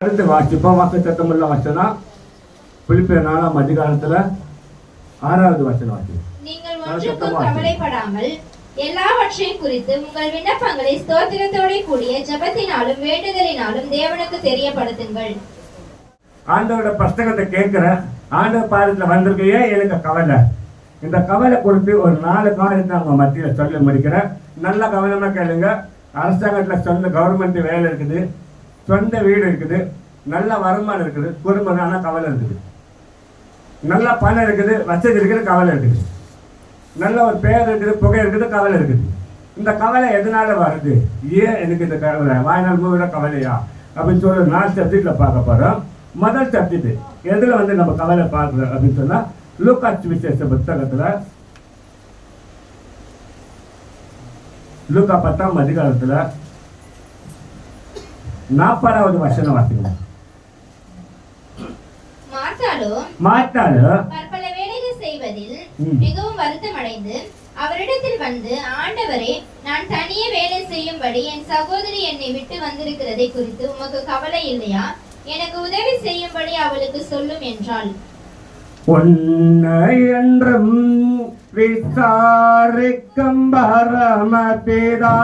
அடுத்து வாசிப்போம். வாக்கு சத்தமுள்ள வசனம் பிலிப்பியர் 4ஆம் அதிகாரத்துல 6வது வசனம் வாசிப்போம். நீங்கள் ஒன்றுக்கும் கவலைப்படாமல் எல்லாவற்றையும் குறித்து உங்கள் விண்ணப்பங்களை ஸ்தோத்திரத்தோட கூடிய ஜெபத்தினாலும் வேண்டுதலினாலும் தேவனுக்கு தெரியப்படுத்துங்கள். ஆண்டவரோட புஸ்தகத்தை கேட்கிற ஆண்டவர் பாதத்துல வந்திருக்கையே எனக்கு கவலை. இந்த கவலை குறித்து ஒரு 4 காரியத்தை அவங்க மத்தியில சொல்ல முடிக்கிறேன். நல்ல கவனமா கேளுங்க. அரசாங்கத்துல சொந்த கவர்மெண்ட் வேலை இருக்குது, சொந்த வீடு இருக்குது, நல்ல வருமானம் இருக்குது, குடும்பம் ஆனால் கவலை இருக்குது. நல்ல பணம் இருக்குது, வசதி இருக்குது, கவலை இருக்குது. நல்ல ஒரு பேர் இருக்குது, புகை இருக்குது, கவலை இருக்குது. இந்த கவலை எதனால வருது? ஏன் எனக்கு இந்த கவலை? வாழ்நாள் முழுவதும் கவலையா அப்படின்னு சொல்லி 4 சப்ஜெக்டில் பார்க்க போகிறோம். முதல் சப்ஜெக்ட் எதில் வந்து நம்ம கவலை பார்க்குறோம் அப்படின்னு சொன்னால் லூக்கா சுவிசேஷ புத்தகத்தில் லூக்கா 10ஆம் அதிகாரத்தில் 40வது வசனம் வாசிங்க. மார்த்தாளோ பற்பல வேலைகள் செய்வதில் மிகவும் வருத்தமடைந்து அவரிடத்தில் வந்து, ஆண்டவரே, நான் தனியே வேலை செய்யும்படி என் சகோதரி என்னை விட்டு வந்திருக்கிறதை குறித்து உமக்கு கவலை இல்லையா? எனக்கு உதவி செய்யும்படி அவளுக்கு சொல்லும் என்றாள். உன்னை என்றும் விசாரிக்கும் பரமபிதா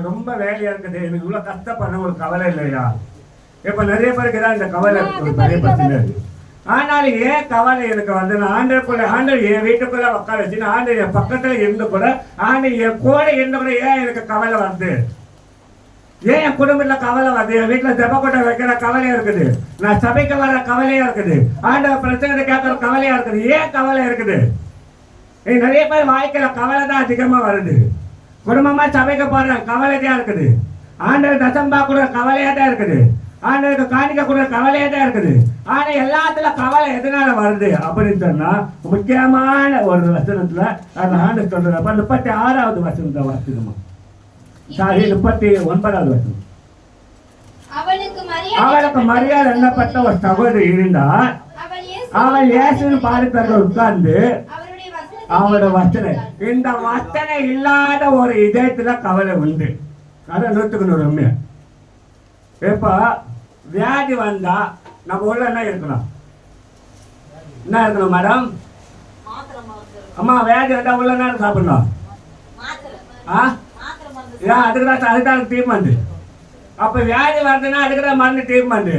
ரொம்ப வேலையா இருக்குது, எனக்கு இவ்வளவு கஷ்டப்படுற ஒரு கவலை இல்லையா? இப்ப நிறைய பேருக்கு தான் இந்த கவலை பெரிய பிரச்சனை இருக்கு. ஆனாலும் ஏன் கவலை எனக்கு வந்து ஆண்டவர் என் வீட்டுக்குள்ள உட்கார வச்சு ஆண்டவர் என் பக்கத்துல இருந்து கூட ஆண்டவர் என் கூட இருந்து கூட ஏன் எனக்கு கவலை வருது? ஏன் என் குடும்பத்துல கவலை வருது? என் வீட்டுல ஜெபக்கூட்டம் வைக்கிற கவலையா இருக்குது, நான் சபைக்கு வர கவலையா இருக்குது, ஆண்டவர் பிரச்சனை கேட்கற கவலையா இருக்குது. ஏன் கவலை இருக்குது? நிறைய பேர் வாழ்க்கையில கவலை தான் அதிகமா வருது. குடும்பமா சபைக்கு போடுற கவலையா இருக்குது, ஆண்டவர் தசம்பா கூட கவலையா தான் இருக்குது, ஆண்டவருக்கு காணிக்க கூட கவலையா தான் இருக்குது. ஆனா எல்லாத்துல கவலை எதனால வருது அப்படின்னு சொன்னா முக்கியமான ஒரு வசனத்துல அந்த ஆண்டு சொல்றப்ப 36வது வசனத்தை வாசிக்கணுமா? சாரி, 39வது வசனம். அவளுக்கு மரியாதை எண்ணப்பட்ட ஒரு சகோதரி இருந்தால் அவள் இயேசுவின் பாதத்தில் உட்கார்ந்து அவனோட வச்சனை, இந்த வச்சனை இல்லாத ஒரு இதயத்துல கவலை உண்டு. அதை 100க்கு 100 உண்மை. இப்ப வியாதி வந்தா நம்ம உள்ள என்ன இருக்கணும்? என்ன இருக்கணும் மேடம்? அம்மா, வியாதி வந்தா உள்ள என்ன சாப்பிடணும்? அதுக்குதான் ட்ரீட்மெண்ட். அப்ப வியாதி வருதுன்னா அதுக்குதான் மருந்து ட்ரீட்மெண்ட்.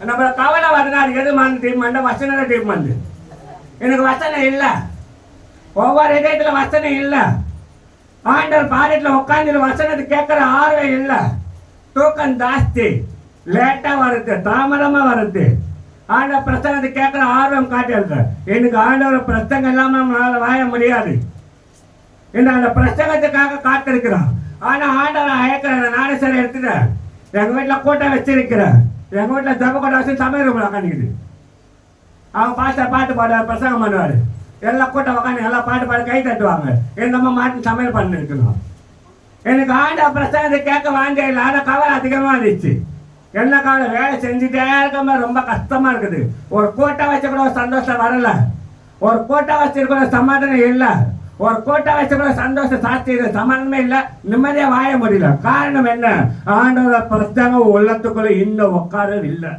நம்ம கவலை வருதுன்னா அதுக்கு எது மருந்து ட்ரீட்மெண்ட்? வசன ட்ரீட்மெண்ட். எனக்கு வசனை இல்லை, ஒவ்வொரு இதயத்துல வசனம் இல்லை, ஆண்டவர் பாடத்துல உட்காந்து வசனத்தை கேட்கிற ஆர்வம் இல்லை, தூக்கம் ஜாஸ்தி, லேட்டா வருது, தாமதமா வருது, ஆண்டவர் பிரசங்கத்தை கேட்கிற ஆர்வம் காட்டிருக்கு. எனக்கு ஆண்டவர் பிரசங்கம் இல்லாம நம்மளால வாழ முடியாது. அந்த பிரசங்கத்துக்காக காத்திருக்கிறோம். ஆனா ஆண்டவர் அழைக்கிறேன், நானே சரி எடுத்துட்டேன், எங்க வீட்டுல கூட்டம் வச்சிருக்கிறேன், எங்க வீட்டுல ஜப கூட்டம் வச்சு சமையல் உட்காந்துக்குது, அவங்க பாட்டு பாட பிரசங்கம் பண்ணுவாரு, எல்லா கூட்டம் உட்காந்து எல்லாம் பாட்டு பாடு கை தட்டுவாங்க, என்னம்மா மாட்டு சமையல் பண்ணி இருக்கணும். எனக்கு ஆண்ட பிரசங்கத்தை கேட்க வாங்க இல்லை, ஆனா கவலை அதிகமா இருந்துச்சு. என்ன கவலை? வேலை செஞ்சுட்டே இருக்க ரொம்ப கஷ்டமா இருக்குது. ஒரு கூட்டம் வச்ச கூட ஒரு சந்தோஷம் வரல, ஒரு கூட்டம் வச்சிருக்கிற சமாதானம் இல்லை, ஒரு கூட்டம் வச்ச கூட சந்தோஷம் சாட்சி சமாதானமே இல்லை, நிம்மதியா வாழ முடியல. காரணம் என்ன? ஆண்டோட பிரசங்கம் உள்ளத்துக்குள்ள இன்னும் உட்காரவில்லை.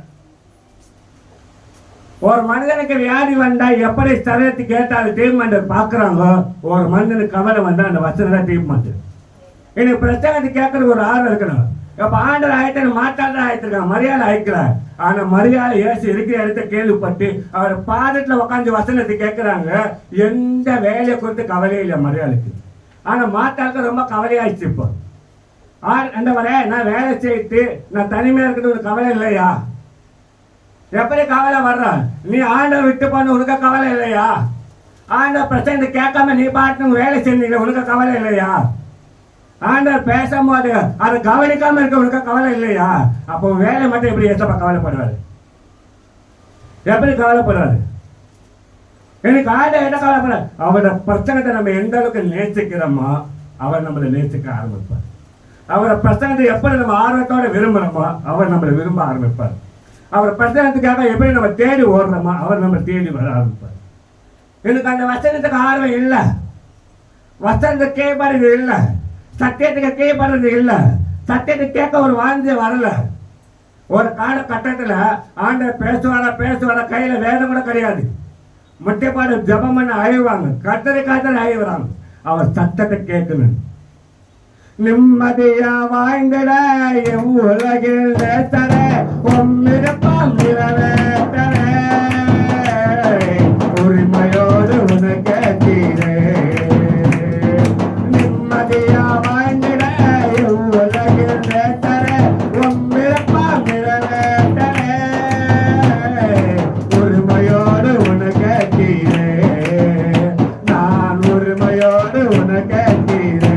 ஒரு மனிதனுக்கு வியாதி வந்தா எப்படி ஸ்தலத்து கேட்டால் ட்ரீட்மெண்ட் பாக்குறாங்க, ஒரு மனிதனுக்கு கவலை வந்தா அந்த வசனம் ட்ரீட்மெண்ட். எனக்கு பிரச்சனை கேட்கறது ஒரு ஆர்வம் இருக்கணும். இப்ப ஆண்டர் ஆயத்தை மாத்தாண்ட ஆயத்திருக்காங்க, மரியாதை ஆயிக்கிறார். ஆனா மரியாதை இயேசு இருக்கிற இடத்த கேள்விப்பட்டு அவர் பாதத்துல உட்காந்து வசனத்தை கேட்கிறாங்க. எந்த வேலையை குறித்து கவலையே இல்லை மரியாதைக்கு. ஆனா மாத்தாளுக்கு ரொம்ப கவலையாயிடுச்சு. இப்போ அந்த வர நான் வேலை செய்யிட்டு நான் தனிமையா இருக்கிறது ஒரு கவலை இல்லையா? எப்படி கவலை வர்ற? நீ ஆண்டவர் விட்டு போன உனக்கு கவலை இல்லையா? ஆண்டவர் பிரச்சனை கேட்காம நீ பாட்டு வேலை செஞ்சீங்க, உனக்கு கவலை இல்லையா? ஆண்டவர் பேசும்போது அதை கவனிக்காம இருக்க உனக்கு கவலை இல்லையா? அப்போ வேலை மட்டும் எப்படி ஏசப்பா கவலைப்படுவாரு? எப்படி கவலைப்படுவாரு? எனக்கு ஆண்டவர் என்ன கவலைப்பட? அவரோட பிரச்சனத்தை நம்ம எந்த அளவுக்கு நேசிக்கிறோமோ அவர் நம்மளை நேசிக்க ஆரம்பிப்பார். அவரை பிரச்சனத்தை எப்படி நம்ம ஆர்வத்தோட விரும்புகிறோமோ அவர் நம்மளை விரும்ப ஆரம்பிப்பார். அவர் பிரச்சனத்துக்காக எப்படி நம்ம தேடி ஓடுறோமோ அவர் நம்ம தேடி வர ஆரம்பிப்பார். எனக்கு அந்த வசனத்துக்கு ஆர்வம் இல்லை, வசனத்தை கேட்பறது இல்லை, சத்தியத்துக்கு கேட்பறது இல்லை, சத்தியத்தை கேட்க ஒரு வாழ்ந்து வரல. ஒரு காலகட்டத்தில் ஆண்டவர் பேசுவார கையில் வேதம் கூட கிடையாது. முட்டைப்பாடு ஜபம் பண்ண அழிவாங்க, கத்தரை அழிவுறாங்க. அவர் சத்தத்தை கேட்கணும். நிம்மதியா வாய்ந்திட உலகில் நேத்தர உம்மிருப்பம் நிறைவேற்றர உரிமையோடு உனக்கு தீரே. நிம்மதியா வாய்ந்திட உலகில் நேத்தர உம்மிருப்பம் நிறைவேற்றர உரிமையோடு உனக்கு தீரே. நான் உரிமையோடு உனக்கு தீரே.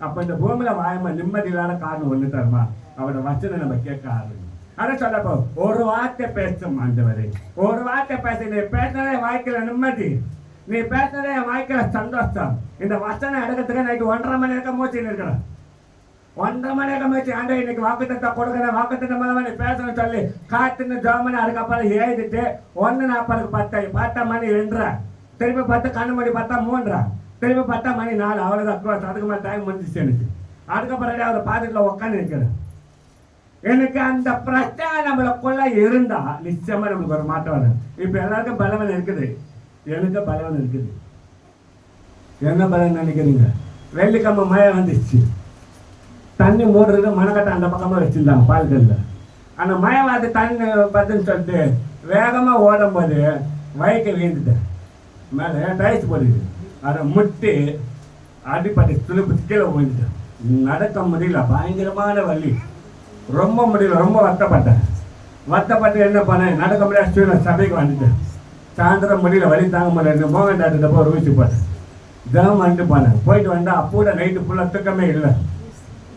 அப்ப இந்த பூமியில வாயமா நிம்மதி இல்லாத காரணம் ஒண்ணு தருமா? அவரோட வச்சனை நம்ம கேட்க ஆரம்பிக்கும். அதான் சொல்லப்போ ஒரு வார்த்தை பேசும் ஆண்டவரே, ஒரு வார்த்தை பேச. நீ பேசினதே வாழ்க்கையில நிம்மதி, நீ பேசினதே என் வாழ்க்கையில சந்தோஷம். இந்த வசனம் எடுக்கிறதுக்கு நைட்டு 1:30 மணி நேரம் மூச்சு இருக்கிறேன். 1:30 மணி நேரம் மூச்சு ஆண்டவர் இன்னைக்கு வாக்குத்தத்தை கொடுக்குறேன், வாக்குத்தத்தை மூலமா நீ பேசணும்னு சொல்லி காத்துன்னு ஜோமனி அதுக்கப்புறம் எழுதிட்டு 1:40 10 மணி 2:30 திருப்பி 10 கண்ணு மணி 10 3:30 திருப்பி 10 மணி 4 அவ்வளோதான். அதுக்கு மேலே டைம் முடிஞ்சிச்சு எனக்கு. அதுக்கப்புறம் அவர் பாதத்தில் உட்காந்து நிற்கிறேன். எனக்கு அந்த பிரச்சனை நம்மளுக்குள்ள இருந்தா நிச்சயமா நம்மளுக்கு ஒரு மாற்றம் வரும். இப்ப எல்லாருக்கும் பலவன் இருக்குது, எனக்கு பலவன் இருக்குது. என்ன பலன் நினைக்கிறீங்க? வெள்ளிக்கிழமை மழை வந்துச்சு, தண்ணி மூடுறது மணக்கட்டை அந்த பக்கமா வச்சிருந்தாங்க பால்கல்ல. அந்த மழை வந்து தண்ணி பத்துன்னு சொல்லிட்டு வேகமா ஓடும் போது வயக்க வீழ்ந்துட்டேன். மேலே டைஸ் போடுது, அதை முட்டி அடிப்பட்டு துளுப்பு கீழே போயிட்டேன். நடக்க முடியல, பயங்கரமான வலி, ரொம்ப முடியல, ரொம்ப வருத்தப்பட்டு என்ன பண்ணேன், நடக்க முடியாது சபைக்கு வந்துட்டேன். சாயந்தரம் முடியல, வலி தாங்க முடியல, மோகன் டாக்டர் போய் ஒரு ஊசி போட்டேன். தினம் வந்துட்டு போனேன். போயிட்டு வந்தால் அப்போட நைட்டு ஃபுல்லாக தூக்கமே இல்லை.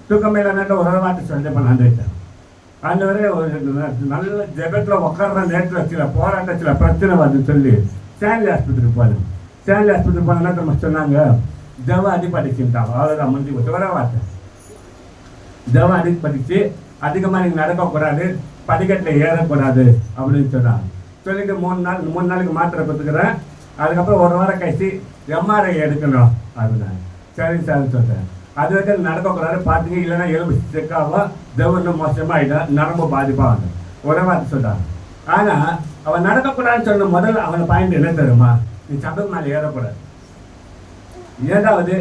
தூக்கமே இல்லைன்னாட்ட ஒரு வார்த்தை சொல்லிட்டு போனேன் ஆண்டுகிட்டேன். ஆண்டவரே நல்ல ஜெபத்தில் உட்கார்ற நேரத்தில் சில போராட்டத்தில் பிரச்சனை வருதுன்னு சொல்லி ஸ்டான்லி ஆஸ்பத்திரிக்கு போனேன். ஸ்டான்லி ஆஸ்பத்திரி போனேன்னா நம்ம சொன்னாங்க ஜவ அடிப்படிச்சுட்டாங்க. அவ்வளோதான் முடிஞ்சு போச்சு. வர வார்த்தை ஜவ அடிப்படிச்சு அதிகமாக நீங்கள் நடக்கக்கூடாது, படிக்கட்டில் ஏறக்கூடாது அப்படின்னு சொன்னாங்க. சொல்லிட்டு 3 நாளைக்கு மாத்திரை கொடுத்துக்கிறேன். அதுக்கப்புறம் ஒரு வாரம் கழிச்சு எம்ஆர்ஐ எடுக்கணும் அப்படின்னா சரி சார் சொல்கிறேன். அது வரைக்கும் நடக்கக்கூடாது பார்த்தீங்க, இல்லைன்னா எலும்பு செக்காகும், ஜவ்வன்னும் மோசமாகிடும், நரம்பு பாதிப்பாகும் ஒரே வார்த்தை சொல்கிறாங்க. ஆனால் அவன் நடக்கக்கூடாதுன்னு சொன்ன முதல்ல அவனை பாயிண்ட் என்ன தெரியுமா? நீ சபை மேலே ஏறக்கூடாது. ஏதாவது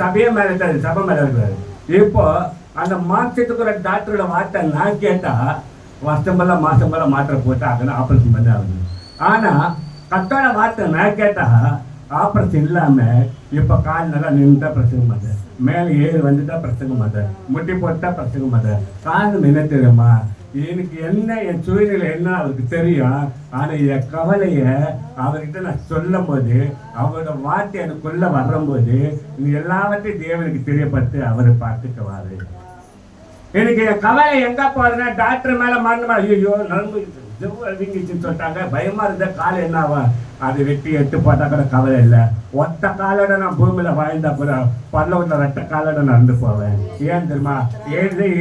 சபையே மேலே இருக்காது, சபை மேலே இருக்கிறாரு. இப்போ அந்த மாசத்துக்குள்ள டாக்டரோட வார்த்தை நான் கேட்டால் மாதம் மாத்திரை போட்டு ஆகணும், ஆப்ரேஷன் பண்ணி ஆகணும். ஆனால் கத்தோட வார்த்தை நான் கேட்டால் ஆப்ரேஷன் இல்லாமல் இப்போ கால் நல்லா நின்றுட்டா பிரச்சனை மாட்டேன், மேலே ஏறி வந்துட்டா பிரச்சனை மாட்டேன், முட்டி போட்டா பிரச்சனை மாட்டேன். காரணம் என்ன தெரியுமா? எனக்கு என்ன என் சூழ்நிலை என்ன அவருக்கு தெரியும். ஆனால் என் கவலையை அவர்கிட்ட நான் சொல்லும் போது, அவரோட வார்த்தை எனக்குள்ள வரும்போது நீ எல்லாவற்றையும் தேவனுக்கு தெரியப்பட்டு அவரை பார்த்துக்குவாரு. எனக்கு என் கவலை எங்க போறதுன்னா டாக்டர் மேல மறந்துமா, ஐயோ நரம்பு வீங்கிச்சுன்னு சொல்லிட்டாங்க. பயமா இருந்த கால் என்ன ஆகும், அது வெட்டி எட்டு போட்டா கூட கவலை இல்லை. ஒத்த காலோட நான் பூமியில வாழ்ந்தா கூட பல்லவத்தில் ரெட்ட காலோட நடந்து போவேன். ஏன் தெரியுமா,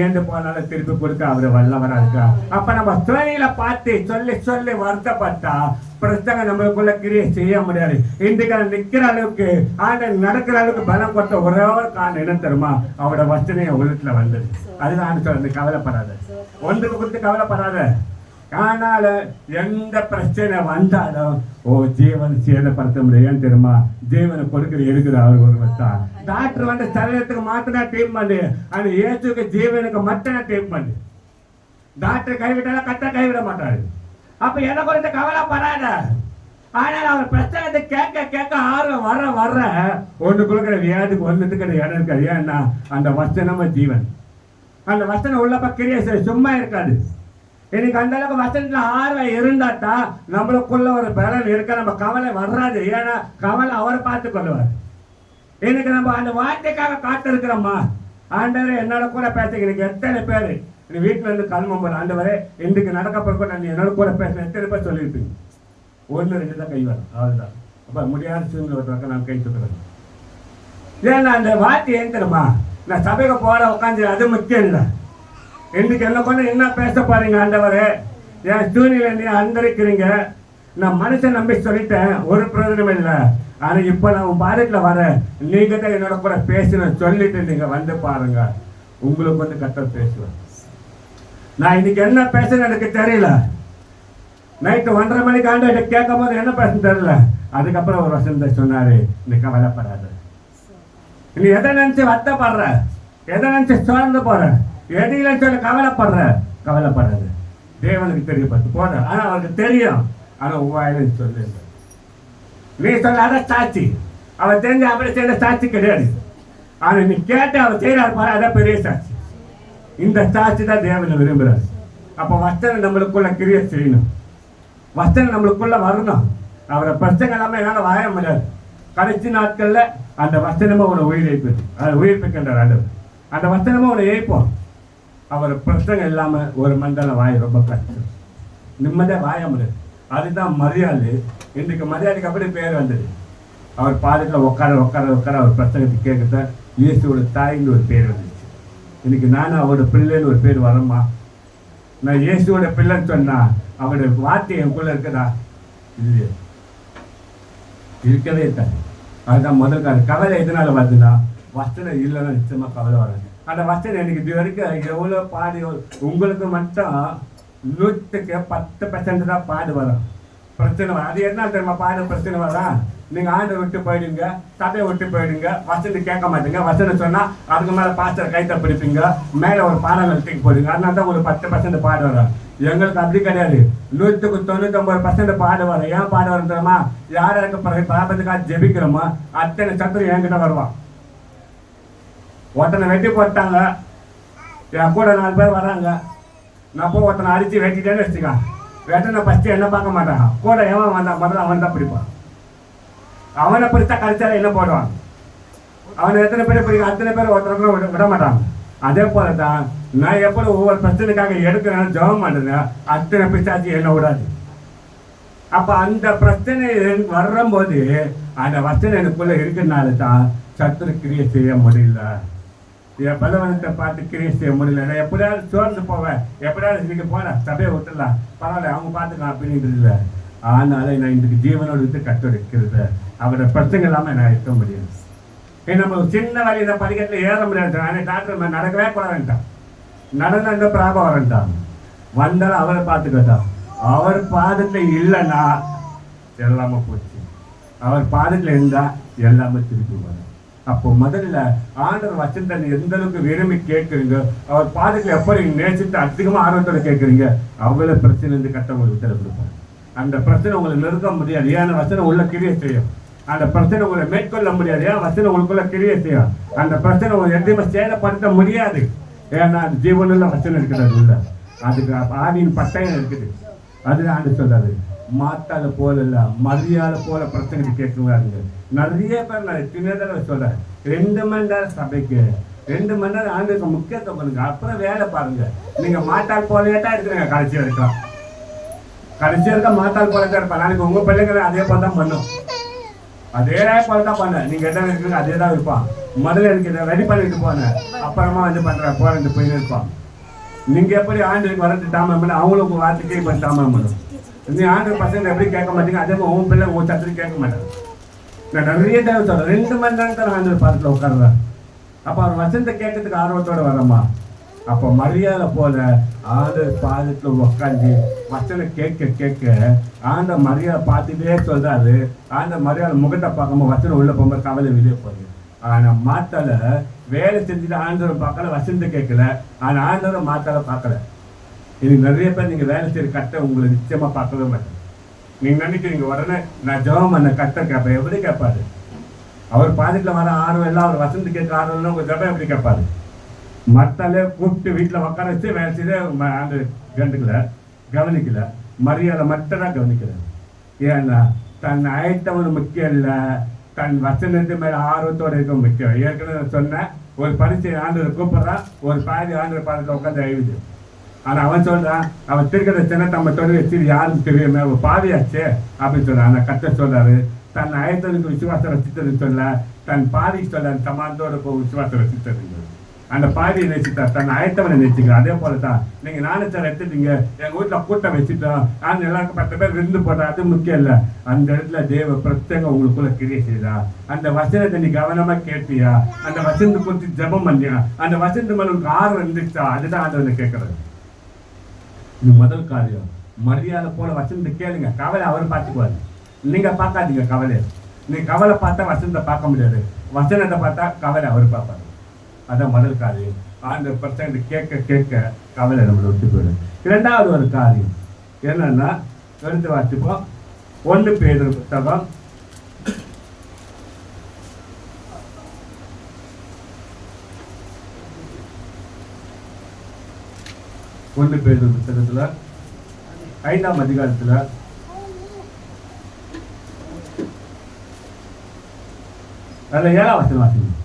ஏந்து போனாலும் திருப்பி கொடுக்க அவரு வல்லவரா இருக்கா. அப்ப நம்ம சூழ்நிலை பார்த்து சொல்லி சொல்லி வருத்தப்பட்டா பிரச்சனை நம்மளுக்குள்ள கிரியை செய்ய முடியாது. இன்றைக்கு நிக்கிற அளவுக்கு நடக்கிற அளவுக்கு பலம் கொடுத்த ஒரே ஒரு காரணம் என்ன தெரியுமா, அவரோட வசனைய உள்ளத்துல வந்தது. அதுதான் சொல்றது, கவலைப்படாத, ஒன்றுக்கு குறித்து கவலைப்படாத. ஆனால் எந்த பிரச்சனை வந்தாலும் ஜீவன் சேதப்படுத்த முடியும் தெரியுமா, ஜீவனை கொடுக்கிற இருக்கிற அவர் ஒருவர் தான். டாக்டர் வந்து சரீரத்துக்கு மாத்தினா ட்ரீட் பண்ணு, ஆனா இயேசுக்கு ஜீவனுக்கு மட்டும் ட்ரீட் பண்ணு. டாக்டர் கைவிட்டாலும் கட்ட கைவிட மாட்டாரு. அப்ப எதை குறித்து கவலைப்படாத. ஆனால் அவர் பிரச்சனை கேட்க கேட்க ஆர்வம் வர வர ஒண்ணு கொடுக்கிற வியாதிக்கு ஒன்றுத்துக்கிற இடம் இருக்காது. ஏன்னா அந்த வசனமா ஜீவன், அந்த வசனம் உள்ளப்ப கிரியை சும்மா இருக்காது. எனக்கு அந்த அளவுக்கு வசனத்துல ஆர்வம் இருந்தாட்டா நம்மளுக்குள்ள ஒரு பலன் இருக்க, நம்ம கவலை வர்றாது. ஏன்னா கவலை அவர் பார்த்து கொள்ளுவார். எனக்கு நம்ம அந்த வார்த்தைக்காக காத்து இருக்கிறோம்மா. ஆண்டவரே என்னோட கூட பேசுங்க. எனக்கு எத்தனை பேர் நீ வீட்டுல இருந்து கிளம்பும்போது, ஆண்டவரே இன்றைக்கு நடக்கப்போ நீ என்னோட கூட பேசுன எத்தனை பேர் சொல்லியிருப்பீங்க. ஒன்று ரெண்டு தான் கை வரும், அவ்வளவுதான். அப்ப முடியாத சூழ்நிலை நான் கை சொல்றேன். ஏன்னா அந்த வார்த்தை ஏன் தெரியுமா, நான் சபைக்கு போற உட்காந்து அது முக்கியம் இல்லை. இன்னைக்கு என்ன பண்ண என்ன பேச பாருங்க, ஆண்டவரே என் சூழ்நிலை நீ அந்தரிக்கிறீங்க. நான் மனுஷன் நம்பி சொல்லிட்டேன், ஒரு பிரயோஜனம் இல்லை. ஆனா இப்ப நான் உன் பாதத்துல வரேன், நீங்க தான் என்னோட கூட பேசணும் சொல்லிட்டு நீங்க வந்து பாருங்க, உங்களுக்கு வந்து கரெக்டாக பேசுவேன். நான் இன்னைக்கு என்ன பேசுறேன்னு எனக்கு தெரியல. நைட்டு 1:30 மணிக்கு ஆண்டு கேட்கும் போது என்ன பேச தெரியல. அதுக்கப்புறம் ஒரு வசனத்தை சொன்னாரு, நீ கவலைப்படாத. நீ எதை நினைச்சு வருத்தப்படுற, எதை நினைச்சு சோர்ந்து போற, எதையில சொல்லி கவலைப்படுறது தேவனுக்கு தெரியப்பட்டு போற. ஆனா அவருக்கு தெரியும். ஆனா உவாயில சொல்லு, நீ சொல்ல அத சாட்சி. அவர் தெரிஞ்ச அவரை செய்த சாட்சி கிடையாது. ஆனா நீ கேட்டு அவர் செய்யறாரு பாரு, அதான் பெரிய சாட்சி. இந்த சாட்சி தான் தேவனை விரும்புறாரு. அப்ப வசனம் நம்மளுக்குள்ள கிரியை செய்யணும், வசனம் நம்மளுக்குள்ள வரணும். அவரை பிரச்சனை எல்லாமே என்னால வாழ முடியாது. கடைசி நாட்கள்ல அந்த வசனமா உன்னை உயிர்ப்பிக்கின்றார் ஆண்டவர். அந்த வசனமா உன்னை ஏய்ப்போம். அவர் பிரச்சனை இல்லாம ஒரு மண்டலம் வாய ரொம்ப கஷ்டம், நிம்மதியா வாய முடியாது. அதுதான் மரியாதை. இன்றைக்கு மரியாதைக்கு அப்படி பேர் வந்தது. அவர் பாதத்துல உட்கார உட்கார உட்கார அவர் பிரச்சனைக்கு கேட்கறத இயேசுவோட தாயின்னு ஒரு பேர் வந்துச்சு. இன்னைக்கு நானும் அவரோட பிள்ளைன்னு ஒரு பேர் வரமா. நான் இயேசுவோட பிள்ளைன்னு சொன்னா அவருடைய வார்த்தை எனக்குள்ள இருக்குதா, இல்லையே, இருக்கவே இருக்காது. அதுதான் முதல் காரணம். கவலை எதனால வருதுன்னா வசனம் இல்லைன்னா நிச்சயமா கவலை வராது. அந்த வசனம் எனக்கு இது வரைக்கும் எவ்வளோ பாடு, உங்களுக்கு மட்டும் 100% தான் பாடு வரும், பிரச்சனை வரும். அது என்ன தெரியுமா பாடு பிரச்சனை வரும், நீங்க ஆண்டை விட்டு போயிடுங்க, சபையை விட்டு போயிடுங்க, வசனத்தை கேட்க மாட்டீங்க. வசனம் சொன்னா அதுக்கு மேல பாஸ்டர் கைத்த பிடிப்பீங்க, மேல ஒரு பாடங்கள் தூக்கி போடுங்க. அதனால தான் ஒரு 10% பாடு வரும். எங்களுக்கு அப்படி கிடையாது. 199% பாடு வரும். ஏன் பாடு வரும் தெரியுமா, யாருக்கு பாபத்துக்காக ஜெபிக்கிறோமோ அத்தனை சத்துரு என்கிட்ட வருவான். ஒருத்தனை வெட்டி போட்டாங்க, என் கூட 4 பேர் வராங்க, நான் போய் ஒருத்தனை அடிச்சு வெட்டிட்டேன்னு வச்சுக்கா, வெட்டனை ஃபஸ்ட்டு என்ன பார்க்க மாட்டான், கூட எவன் வந்தான் முதல்ல அவன் தான் பிடிப்பான். அவனை பிடிச்சா கழிச்சால என்ன போடுவான், அவனை எத்தனை பேர் பிடிக்கும், அத்தனை பேர் ஒருத்தருக்கு விட மாட்டாங்க. அதே போல தான் நான் எப்படி ஒவ்வொரு பிரச்சனைக்காக எடுக்கிறேன் ஜெபம் பண்ணுறேன், அத்தனை பிசாச்சு என்ன விடாது. அப்ப அந்த பிரச்சனை வரும்போது அந்த வசனம் எனக்குள்ள இருக்கிறதுனால தான் சத்துரு கிரியை செய்ய முடியல, என் பலவனத்தை பார்த்து கிரியை செய்ய முடியல. நான் எப்படியாவது சோர்ந்து போவேன், எப்படியாவது இன்னைக்கு போறேன் சபையை விட்டுடலாம், பரவாயில்ல அவங்க பார்த்துக்கலாம் அப்படின்றது இல்லை. ஆனால நான் இன்றைக்கு ஜீவனோடு விட்டு கட்டெடுக்கிறது, அவரோட பிரச்சனை இல்லாமல் நான் இருக்க முடியும். நம்ம சின்ன வழியில படிக்கட்டில் ஏற முடியாது. ஆனால் டாக்டர் நடக்கவே கூடாதுன்ட்டான், நடந்த இந்த பிராபம் வரன்ட்டான், வந்தாலும் அவரை பார்த்துக்கிட்டான். அவர் பாதத்தில் இல்லைன்னா எல்லாமே போச்சு, அவர் பாதத்தில் இருந்தா எல்லாமே திருப்பி வரும். அப்போ முதல்ல ஆண்டவர் வசனத்தை எந்த அளவுக்கு விரும்பி கேட்குறீங்க, அவர் பாதத்தில் எப்படி நேசித்து அதிகமாக ஆர்வத்தோட கேட்குறீங்க, அவ்வளோ பிரச்சனை இருந்து கட்ட உங்களுக்கு வித்தர கொடுப்பாங்க. அந்த பிரச்சனை உங்களை நிறுத்த முடியாது, ஏன்னா வசனம் உள்ள கிரியை செய்யும். அந்த பிரச்சனை உங்களை மேற்கொள்ள முடியாது, ஏன் வசனம் உங்களுக்குள்ள கிரியை செய்யும். அந்த பிரச்சனை உங்களை எதையுமே சேதப்படுத்த முடியாது, ஏன்னா அது ஜீவனுள்ள வசனம் இருக்கிறது உள்ள, அதுக்கு ஆவியின் பட்டயம் இருக்குது. அது ஆண்டு சொல்றாரு, மாத்தால போல இல்ல மரியாதை போல பிரச்சனை கேட்குவாங்க. நிறைய பேர் நான் தினதடவை சொல்றேன், 2 மணி நேரம் சபைக்கு 2 மணி நேரம் ஆண்டுக்கு முக்கியத்துவம் பண்ணுங்க, அப்புறம் வேலை பாருங்க. நீங்க மாட்டால் போலேட்டா இருக்கிறீங்க கடைசி வரைக்கும். கடைசியா இருக்க மாத்தாள் போல தான் இருப்பான். நாளைக்கு உங்க பிள்ளைங்களை அதே போல தான் பண்ணும். அதே போல தான் பண்ண. நீங்க என்ன இருக்கீங்க அதே தான் இருப்பான். முதல்ல எனக்கு இதை ரெடி பண்ணிட்டு போனேன், அப்புறமா வந்து பண்ற போறது போயின்னு இருப்பான். நீங்க எப்படி ஆண்டுக்கு வரது தாமம் பண்ண, அவங்களும் உங்க வார்த்தைக்கு இப்ப தாமம் பண்ணும். நீ ஆண்டு பசங்க எப்படி கேட்க மாட்டீங்க, அதே மாதிரி உன் பிள்ளை உங்க சத்துக்கு கேட்க மாட்டாங்க. நான் நிறைய தேவை சொல்றேன். 2 மணி நேரத்தில் ஆண்டு பாதத்தில் உட்காருறேன். அப்ப அவர் வசந்த கேட்கறதுக்கு ஆர்வத்தோட வரமா. அப்போ மரியாதை போல ஆண்டு பாதத்துல உட்காந்து வசனை கேட்க கேட்க ஆண்ட மரியாதை பார்த்துட்டே சொல்றாரு. ஆண்ட மரியாதை முகத்தை பார்க்காம வசனம் உள்ள போகும்போது கவலை வெளியே போகுது. ஆனா மாத்தால வேலை செஞ்சுட்டு ஆண்டவரை பார்க்கல, வசந்த கேட்கல. ஆனா ஆண்டவரை மாத்தால பார்க்கல. இது நிறைய பேர் நீங்க வேலை செய்யற கட்ட உங்களை நிச்சயமா பார்க்கவே மாட்டேன். நீங்க நினைக்கிறீங்க உடனே நான் ஜெபம் பண்ண கட்ட கேட்பேன். எப்படி கேட்பாரு? அவர் பாதிக்குள்ள வர ஆர்வம் எல்லாம் அவர் வசந்து கேட்க ஆர்வம் உங்க ஜெபம் எப்படி கேட்பாரு? மத்தாலே கூப்பிட்டு வீட்டில் உட்கார வச்சு வேலை செய்ய அந்த கண்டுக்கல, கவனிக்கல. மரியாதை மட்டும் தான் கவனிக்கல. ஏன்னா தன் ஆயத்தவனு முக்கியம் இல்லை, தன் வசனத்து மேல ஆர்வத்தோட இருக்க முக்கியம். ஏற்கனவே சொன்ன ஒரு பரிசை ஆண்டு கூப்பிடுறான், ஒரு பாதி ஆண்டு பாதத்தை உட்காந்து எழுது. ஆனா அவன் சொல்றான், அவன் திருக்கிற சின்ன நம்ம தொழில் வச்சு யாருக்கு தெரியுமே ஒரு பாதியாச்சு அப்படின்னு சொல்றான். ஆனா கத்த சொல்றாரு, தன் ஆயத்தனுக்கு விசுவாசம் வச்சுட்டதுன்னு சொல்ல, தன் பாதிக்கு சொல்ல சமாந்தோட விசுவாசம் வச்சுட்டது. அந்த பாதியை நேசித்தார், தன் ஆயத்தவனை நேசிங்க. அதே போலதான் நீங்க நாணயத்தை எடுத்துட்டீங்க, எங்க வீட்டுல கூட்டம் வச்சுட்டோம், நான் எல்லாருக்கும் 10 பேர் விருந்து போட்டா அது முக்கியம் இல்லை. அந்த இடத்துல தேவ பிரத்யேகம் உங்களுக்குள்ள கிரியை செய்தா, அந்த வசனத்தை நீ கவனமா கேட்டியா, அந்த வசனத்தை குறித்து ஜபம் பண்ணியா, அந்த வசனத்து மேல உங்களுக்கு ஆர்வம் இருந்துச்சா, அதுதான் ஆண்டவனை கேட்கறது. இது முதல் காரியம். மரியாதை போல வசனத்தை கேளுங்க, கவலை அவர் பார்த்துக்குவாரு. நீங்க பார்க்காதீங்க கவலை. நீ கவலை பார்த்தா வசனத்தை பார்க்க முடியாது, வசனத்தை பார்த்தா கவலை அவர் பார்ப்பாரு. அதான் முதல் காரியம். ஆண்டு பிரச்சனை கேட்க கேட்க கவலை நம்மளை விட்டு போயிடும். 2வது ஒரு காரியம் என்னன்னா, எடுத்து வாசிப்போம். 1 பேதுரு புத்தகம் 1 பேதுரு புத்தகத்துல 5ஆம் அதிகாரத்துல அதுல 7ஆம் வசனம் வாசிங்க.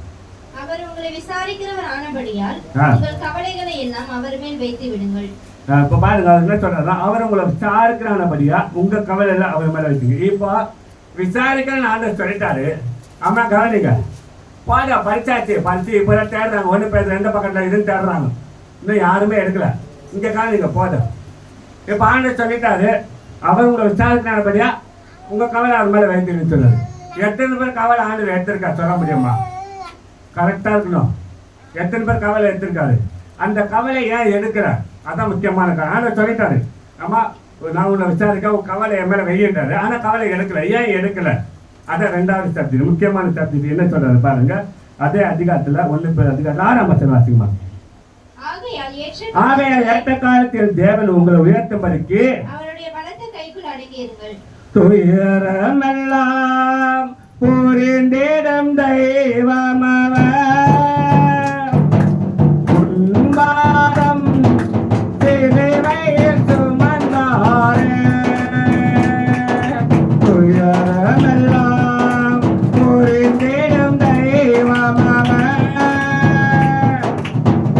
அவர் உங்களை விசாரிக்கிறவர் ஆனபடியால் உங்கள் கவலைகளை எல்லாம் அவர் மேல் வைத்து விடுங்கள். இப்ப பாருங்க, என்ன சொல்றாரு, அவர் உங்களை விசாரிக்கிறானபடியா உங்க கவலை எல்லாம் அவர் மேல வச்சுங்க. இப்போ விசாரிக்கிறேன்னு ஆண்டவர் சொல்லிட்டாரு. ஆமா கவனிங்க, பாருங்க பரிச்சாச்சு பரிச்சு இப்ப தேடுறாங்க. 1 பேர் 2 பக்கத்துல இதுன்னு தேடுறாங்க, இன்னும் யாருமே எடுக்கல. இங்க கவனிங்க போதும். இப்ப ஆண்டவர் சொல்லிட்டாரு, அவர் உங்களை விசாரிக்கிறானபடியா உங்க கவலை அவர் மேல வைத்துன்னு சொன்னாரு. எத்தனை பேர் கவலை ஆண்டவர் எடுத்திருக்கா சொல்ல முடியுமா? கரெக்டா இருக்கணும். எத்தனை பேர் கவலை எடுத்திருக்காரு? அந்த கவலை ஏன் எடுக்கிற, அதான் முக்கியமான காரணம். ஆனா சொல்லிட்டாரு, ஆமா நான் உன்னை விசாரிக்க உன் கவலை என் மேல வெய்யிட்டாரு. ஆனா கவலை எடுக்கல. ஏன் எடுக்கல? அதான் 2வது சப்ஜெக்ட், முக்கியமான சப்ஜெக்ட். என்ன சொல்றாரு பாருங்க, அதே அதிகாரத்துல 1 பேர் அதிகாரத்துல 6ஆம் வசனம் வாசிக்குமா. ஆகையால் ஏற்ற காலத்தில் தேவன் உங்களை உயர்த்தும்படிக்கு அவருடைய பலத்த கைக்குள் அடங்கியிருங்கள். துயரமெல்லாம் புரிந்திடும் தெய்வமவர், உன்பாரம் சிலுவையில் சுமந்தாரே. துயரமெல்லாம் புரிந்திடும் தெய்வமவர்,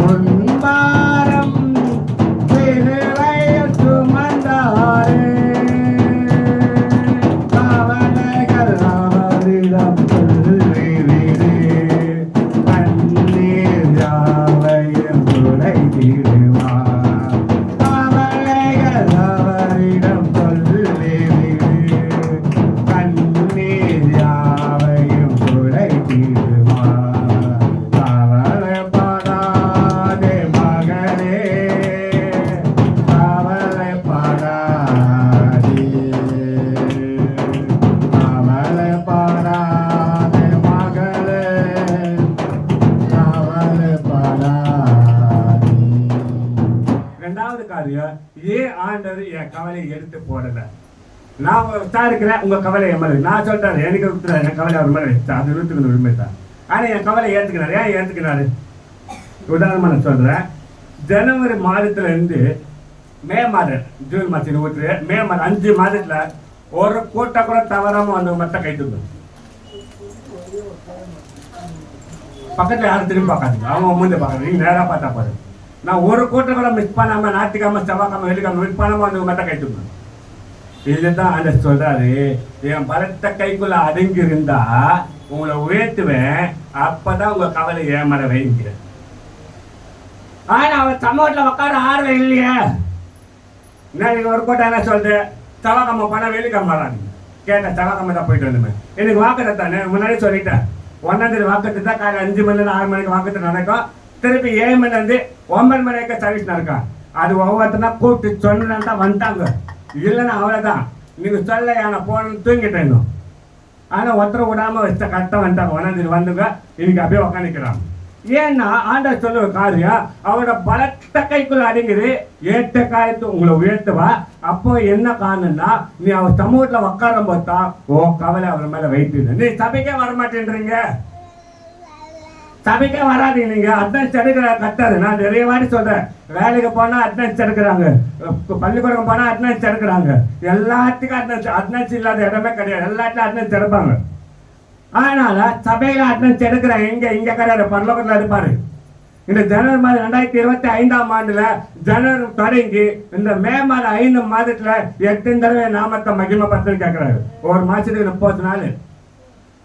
உன்பாரம் சிலுவையில் சுமந்தாரே. என் கவலையை எடுத்து போடல. நான் உங்களை விசாரிக்கிறேன், உங்க கவலை என் மேல. நான் சொல்றேன் எனக்கு என் கவலை அவர் மேல வச்சா அது 100க்கு உண்மை தான். ஆனா என் கவலை ஏத்துக்கிறாரு. ஏன் ஏத்துக்கிறாரு? உதாரணமா நான் சொல்றேன், ஜனவரி மாதத்துல இருந்து மே மாதம், ஜூன் மாதம் ஊற்று, மே மாதம் 5 மாதத்துல ஒரு கூட்ட கூட தவறாம வந்து மட்டும் கை தூக்கும். பக்கத்துல யாரும் திரும்பி பார்க்காதீங்க, அவங்க மூஞ்ச பார்க்காதீங்க, நீங்க நேரா பார்த்தா போதும். நான் ஒரு கூட்டம் கூட மிஸ் பண்ணாம ஞாயிற்றுக்கிழமை செவ்வாய்க்கிழமை வெள்ளிக்கிழமை மிஸ் பண்ணாம வந்து மட்டும் கை தூக்கணும். இதுதான் அந்த சொல்றாரு, என் பலத்த கைக்குள்ள அடங்கி இருந்தா உங்களை உயர்த்துவேன், அப்பதான் உங்க கவலை ஏமாற வைங்க. ஆனா அவன் சமூகத்துல உட்கார ஆர்வம் இல்லையா? இன்னைக்கு ஒரு கூட்டம் என்ன சொல்றது, செவ்வாய்க்கிழமை போனா வெள்ளிக்கிழமை வராது. கேட்டேன், செவ்வாய்க்கிழமை தான் போயிட்டு வந்தேன். எனக்கு வாக்குறது தானே முன்னாடி சொல்லிட்டேன். 1ஆம் தேதி வாக்குறது தான். காலையில் 5 மணிலேருந்து 6 மணிக்கு வாக்குறது நடக்கும். திருப்பி 7 மணிலேருந்து 9 மணி வரைக்கும் சர்வீஸ் நடக்கும். அது ஒவ்வொருத்தனா கூப்பிட்டு சொன்னா தான் வந்தாங்க. இல்லைன்னா அவ்வளோதான். நீங்க சொல்ல நான் போன தூங்கிட்டேன். ஆனால் ஒருத்தரை விடாம வச்ச கரெக்டாக வந்துட்டாங்க. 1ஆம் தேதி வந்துங்க, இன்னைக்கு அப்படியே உக்காந்துக்கிறாங்க. ஏன்னா ஆண்டவர் சொல்லுவ காரியம் அவரோட பலத்த கைக்குள்ள அடங்குது. ஏற்ற காரியத்தை உங்களை உயர்த்துவா. அப்போ என்ன காரணம்னா, நீ அவர் சமூகத்துல உட்காரம் போதா ஓ கவலை அவர் மேல வைத்து. நீ சபைக்கே வரமாட்டேன்றீங்க, சபைக்கே வராதீங்க. நீங்க அட்வான்ஸ் எடுக்கிற கட்டாரு. நான் நிறைய வாட்டி சொல்றேன், வேலைக்கு போனா அட்வான்ஸ் எடுக்கிறாங்க, பள்ளிக்கூடம் போனா அட்வான்ஸ் எடுக்கிறாங்க. எல்லாத்துக்கும் அட்வான்ஸ் இல்லாத இடமே கிடையாது. எல்லாத்துக்கும் அட்வான்ஸ் எடுப்பாங்க. அதனால சபையில அட்வான்ஸ் எடுக்கிறேன். இங்க கிடையாது, பரலோகத்தில் இருப்பாரு. இந்த ஜனவரி மாதம் 2025ஆம் ஆண்டுல ஜனவரி தொடங்கி இந்த மே மாதம் 5 மாதத்துல 8 தடவை நாமத்தை மகிமைப்படுத்த கேட்கிறாரு. ஒரு மாசத்துக்கு 30 நாள்,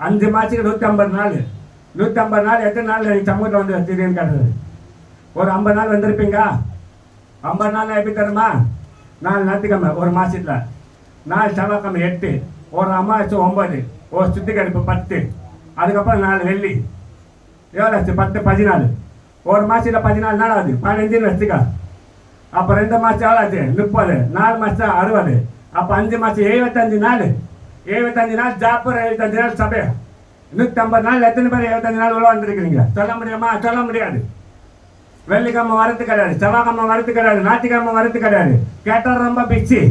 5 மாசத்துக்கு 150 நாள். 150 நாள் எத்தனை நாள் சமூகத்தில் வந்து வச்சிருக்கேன்னு கேட்டது. ஒரு 50 நாள் வந்திருப்பீங்க. 50 நாள் எப்படி தருமா? 4 ஞாயிற்றுக்கிழமை ஒரு மாசத்துல, 4 செவ்வாய்க்கிழமை 8, ஒரு அமாவாசை 9, ஒரு சுத்திகரிப்பு 10, அதுக்கப்புறம் 4 வெள்ளி, எவ்வளோ ஆச்சு? 10 14. ஒரு மாசத்துல 14 நாள் ஆகுது. 15 வச்சுக்க. அப்போ 2 மாசம் எவ்வளோ ஆச்சு? 30. 4 மாசம் 60. அப்போ 5 மாசம் 75 நாள். 75 நாள் ஜாப்பர், 75 நாள் சபை. 150 நாள். எத்தனை பேர் 75 நாள் உள்ள வந்திருக்கிறீங்க? சொல்ல முடியுமா? சொல்ல முடியாது. வெள்ளிக்கிழமை வரது கிடையாது, செவ்வாய்க்கிழமை வரது கிடையாது, ஞாயிற்றுக்கிழமை வரது கிடையாது. கேட்டால் ரொம்ப பிச்சு.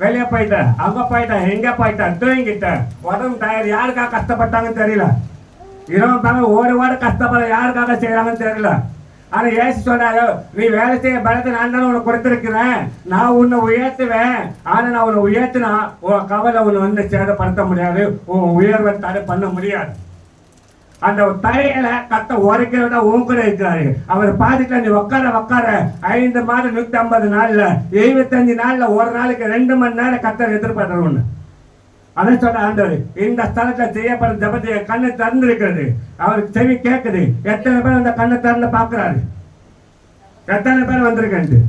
வெளியே போயிட்டேன், அங்கே போயிட்டேன், எங்கே போயிட்டேன், தூங்கிட்டேன், உடம்பு டயர். யாருக்காக கஷ்டப்பட்டாங்கன்னு தெரியல. இரவு ஓட கஷ்டப்பட யாருக்காக செய்யறாங்கன்னு தெரியல. ஆனா ஏசி சொல்றாரு, நீ வேலை செய்ய பலத்தை நான் தானே உனக்கு கொடுத்துருக்கிறேன், நான் உன்னை உயர்த்துவேன். ஆனா நான் உன்னை உயர்த்தினா உன் கவலை உன்னை வந்து சேதப்படுத்த முடியாது, உன் உயர்வை தடை பண்ண முடியாது. அந்த தடையில கத்த உரைக்கிறத உன் கூட இருக்கிறாரு. அவர் பாதிக்கல. நீ உட்கார 5 மாதம் 150 நாள்ல 75 நாள்ல ஒரு நாளைக்கு 2 மணி நேரம் கத்த எதிர்பார்க்கணும் ஒண்ணு. அதான் சொல்ற ஆண்டவர், இந்த ஸ்தலத்துல செய்யப்படும் ஜபத்தை கண்ணு திறந்து இருக்கிறது. அவருக்கு செவி கேட்குது. எத்தனை பேர் அந்த கண்ணை திறந்து பாக்குறாரு? எத்தனை பேர் வந்திருக்கேன்?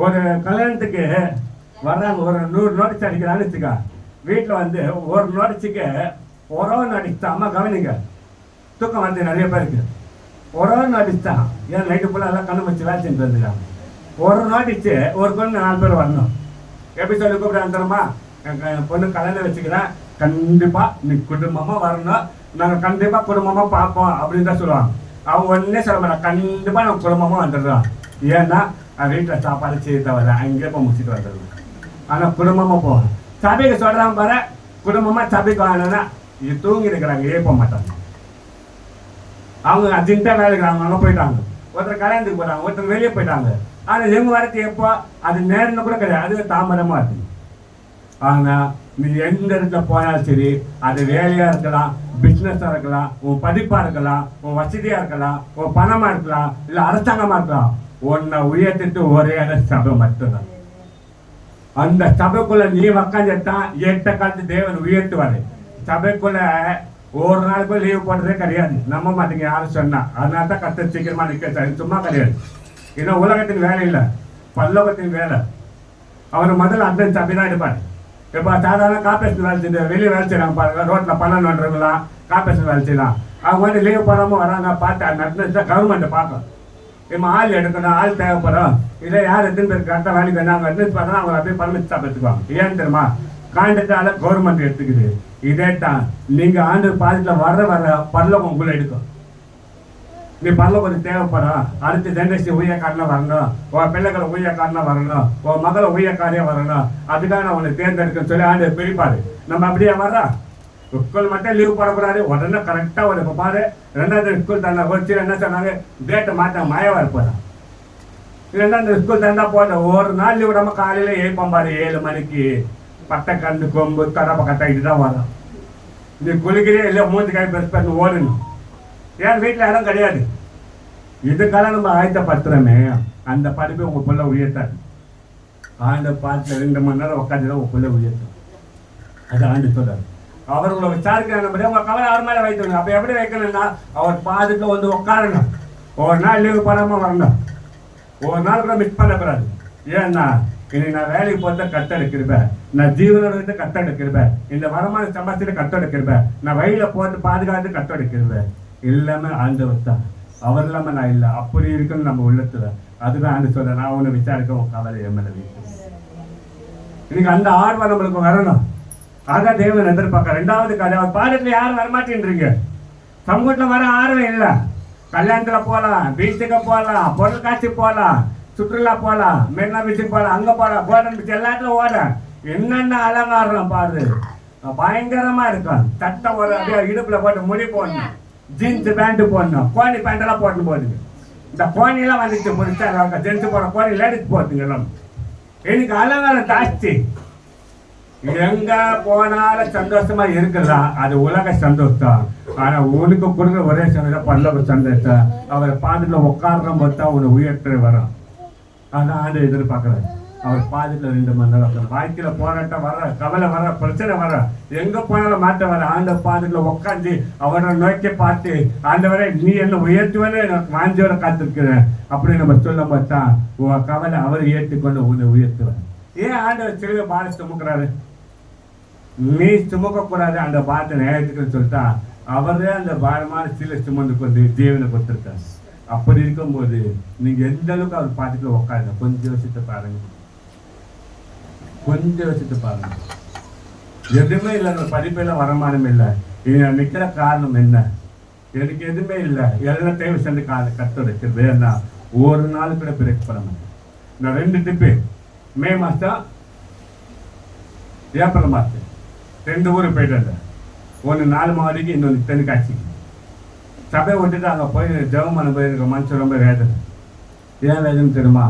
ஒரு கல்யாணத்துக்கு வர்றாங்க, ஒரு 100 நோட்டீஸ் அடிக்கிறான்னு வச்சுக்கா. வீட்டுல வந்து ஒரு நோட்டீஸுக்கு ஒரு நோட்டீஸ் தான். அம்மா கவனிங்க, தூக்கம் வந்து நிறைய பேருக்கு ஒரு நோட்டீஸ் தான். ஏன் நைட்டு ஃபுல்லாக எல்லாம் கண்ணு வச்சு வேலை செஞ்சு வந்துருக்காங்க. ஒரு நோட்டீஸு ஒரு பொண்ணு 4 பேர் வரணும். எப்படி சொல்லி கூப்பிட்டு தரமா, என் பொண்ணு கல்யாணம் வச்சுக்கிறேன், கண்டிப்பா நீ குடும்பமா வரணும், நாங்க கண்டிப்பா குடும்பமா பார்ப்போம் அப்படின்னு தான் சொல்லுவாங்க. அவங்க ஒன்னே சொல்ல மாட்டாங்க, கண்டிப்பா நம்ம குடும்பமா வந்துடுறோம். ஏன்னா வீட்டில் சாப்பாடு செய்ய தவிர அங்கேயே போய் முடிச்சுட்டு வந்துடுவோம். ஆனா குடும்பமா போகணும். சபைக்கு சொல்றாங்க பாரு, குடும்பமா சபைக்கு வாங்கினா இது தூங்கி இருக்கிறாங்க, ஏப்ப மாட்டாங்க. அவங்க அர்ஜென்ட்டா வேலைக்கு அங்கே போயிட்டாங்க. ஒருத்தர் கல்யாணத்துக்கு போறாங்க, ஒருத்தர் வெளியே போயிட்டாங்க. ஆனா எங்க வரது எப்போ? அது நேரம் கூட கிடையாது, அது தாமதமா இருக்கு. ஆனா நீ எந்த இடத்துல போனாலும் சரி, அது வேலையா இருக்கலாம், பிசினஸா இருக்கலாம், உன் படிப்பா இருக்கலாம், உன் வசதியா இருக்கலாம், உன் பணமா இருக்கலாம், இல்ல அரசாங்கமா இருக்கலாம், உன்னை உயர்த்திட்டு ஒரே இடம் சபை மட்டும்தான். அந்த சபைக்குள்ள நீ உக்காந்துட்டான் 8 காலத்து தேவன் உயர்த்துவாரு. சபைக்குள்ள ஒரு நாளுக்கு லீவ் போடுறதே கிடையாது. நம்ப மாட்டீங்க யாரும் சொன்னா. அதனால தான் கத்த சீக்கிரமா நிக்க சும்மா கிடையாது. இன்னும் உலகத்தின் வேலை இல்லை, பல்லோகத்தின் வேலை. அவர் முதல்ல அந்த சபை தான் எடுப்பாரு. இப்போ சாதாரண கார்பரேஷன் வேலை செய்ய வெளியே வேலை செய்யறாங்க பாருங்க, ரோட்ல பணம் நோண்டுறவங்களாம் கார்பரேஷன் வேலை செய்யலாம். அவங்க வந்து லீவ் போடாம வராங்க, பார்த்து நடந்துச்சா கவர்மெண்ட் பார்க்கும். இப்போ ஆள் எடுக்கணும், ஆள் தேவைப்படும். இதை யார் எத்தனை பேர் கரெக்டாக வேலைக்கு வந்தாங்க பார்த்தா அவங்க அப்படியே பர்மிட் எடுத்துக்குவாங்க. ஏன்னு தெரியுமா? காண்டத்தால கவர்மெண்ட் எடுத்துக்குது. இதே தான் நீங்க ஆண்டு பாதியில் வர பரலோகம் உங்களை எடுக்கும். நீ பரலோகம் தேவைப்படும். அடுத்த ஜெனரேஷன் ஊழியக்காரனா வரணும், உன் பிள்ளைகளை ஊழியக்காரனா வரணும், உன் மகளை ஊழியக்காரியா வரணும். அதுக்காக நான் உன்னை தேர்ந்தெடுக்கன்னு சொல்லி ஆண்டு பிரிப்பாரு. நம்ம அப்படியே வர்றோம். ஸ்கூல் மட்டும் லீவ் போடக்கூடாது. உடனே கரெக்டா ஒரு இப்போ பாரு 2வது ஸ்கூல் தந்தா ஒரு என்ன சொன்னாங்க, டேட்டை மாற்ற மயவா இருப்போம். 2வது ஸ்கூல் தந்தா போதும். ஒரு நாள் லீவ் விடாம காலையில எழுப்போம் பாரு 7 மணிக்கு. பட்டை கண்டு கொம்பு கடப்பை கட்டாக்கிட்டு தான் வரும். நீ குளிக்கிறே இல்லை, மூஞ்சி காய் பெருசு பண்ணி ஓடணும். ஏன் வீட்டில் இடம் கிடையாது. இதுக்கெல்லாம் நம்ம ஆயத்தப்படுத்துறோமே, அந்த படிப்பை உங்க பிள்ளை உயர்த்தாது. ஆண்டு பார்த்து 2 மணி நேரம் உட்காந்து உள்ள உயர்த்தும். அது ஆண்டு சொல்றாரு. அவர்களை விசாரிக்கிறாங்க, உங்க கவலை அவர் மேலே வைக்கணும். அப்போ எப்படி வைக்கணும்னா அவர் பாதுக்கு வந்து உட்காரணும். ஒரு நாள் லீவு போடாமல் வரணும். ஒரு நாள் கூட மிஸ் பண்ணக்கூடாது. ஏன்னா இன்னைக்கு நான் வேலைக்கு போகிறத கட்டெடுக்கிறேன், நான் ஜீவனோட வந்து கட்டெடுக்கிறேன், இந்த வருமானம் சம்பாதிச்சுட்டு கட்டெடுக்கிறேன், நான் வழியில் போட்டு பாதுகாத்து கட்டெடுக்கிறேன். எல்லாமே ஆண்டவர் தான், அவர் இல்லாமல் நான் இல்லை. அப்படி இருக்குன்னு நம்ம உள்ளத்துல. அதுதான் ஆண்டு சொல்ல, நான் ஒன்று விசாரிக்க உன் கவலை எம்எல்ஏ இன்னைக்கு அந்த ஆர்வம் நம்மளுக்கு வரணும். அதான் தேவன் எதிர்பார்க்க. 2வது காரியம், அவர் பாதத்தில் யாரும் வரமாட்டேன்றீங்க. சமூகத்தில் வர ஆர்வம் இல்லை. கல்யாணத்தில் போகலாம், பீச்சுக்கு போகலாம், பொருள் காட்சி போகலாம், சுற்றுலா போகலாம், மெரினா பீச்சுக்கு போகலாம், அங்கே போகலாம், கோல்டன் பீச் எல்லாத்துலையும் ஓட. என்னென்ன அலங்காரம் பாரு, பயங்கரமா இருக்கும். சட்டை ஒரு அப்படியே இடுப்புல போட்டு முடி போடணும், ஜீன்ஸ் பேண்ட் போடணும், கோணி பேண்ட் எல்லாம் போட்டு போடுங்க. இந்த கோணியெல்லாம் வந்துச்சு முடிச்சா ஜென்ஸ் போட கோணி லேடிஸ் போட்டுங்க எல்லாம். எனக்கு அலங்காரம் ஜாஸ்தி. எங்க போனாலும் சந்தோஷமா இருக்கலாம், அது உலக சந்தோஷம். ஆனா உனக்கு கொடுக்குற ஒரே சந்தோஷம் பல்லவ சந்தோஷம். அவரை பாதுல உட்கார்ற போது தான் உன்னை உயர்த்த வரும். அதான் ஆண்டு எதிர்பார்க்குறாரு. அவர் பாதியில் 2 மணி நேரம் வாழ்க்கையில போராட்டம் வர, கவலை வர, பிரச்சனை வர, எங்க போனாலும் மாற்ற வர, ஆண்ட பாதியில் உட்காந்து அவரை நோக்கி பார்த்து, ஆண்டவரை நீ என்ன உயர்த்துவனே எனக்கு வாஞ்சியோட காத்திருக்கிறேன் அப்படின்னு நம்ம சொல்லும் போது தான் உன் கவலை அவரை ஏற்றுக்கொண்டு உன்னை உயர்த்துவார். ஏன் ஆண்டவர் சிலுவை பாரம் சுமக்கிறாரு? நீ சுமக்க கூடாது அந்த பாரத்தை நேரத்துக்குன்னு சொல்லிட்டா அவரே அந்த பாரமான சிலை சுமந்து கொண்டு தேவனை கொடுத்துருக்காரு. அப்படி இருக்கும்போது நீங்க எந்த அளவுக்கு அவர் பாட்டுக்குள்ள உட்காருங்க. கொஞ்சம் யோசித்து பாருங்க, கொஞ்சம் யோசித்து பாருங்க. எதுவுமே இல்லை, அந்த படிப்பெல்லாம் வருமானம் இல்லை, நிக்கிற காரணம் என்ன? எனக்கு எதுவுமே இல்லை, எல்லாத்தையும் சேர்ந்து கத்தோட வேணா ஒரு நாள் கூட பிரேக் பண்ண மாட்டேன். நான் 2 ட்ரிப்பு, மே மாதம் ஏப்ரல் மாதம் 2 ஊருக்கு போயிட்டு, ஒன்று 4 மாவடிக்கு, இன்னொன்று தென்காட்சிக்கு. சபையை விட்டுட்டு அங்கே போய் ஜெபம் பண்ண போயிருக்க மனுஷன் ரொம்ப வேதனை. ஏன் வேதனை தெரியுமா?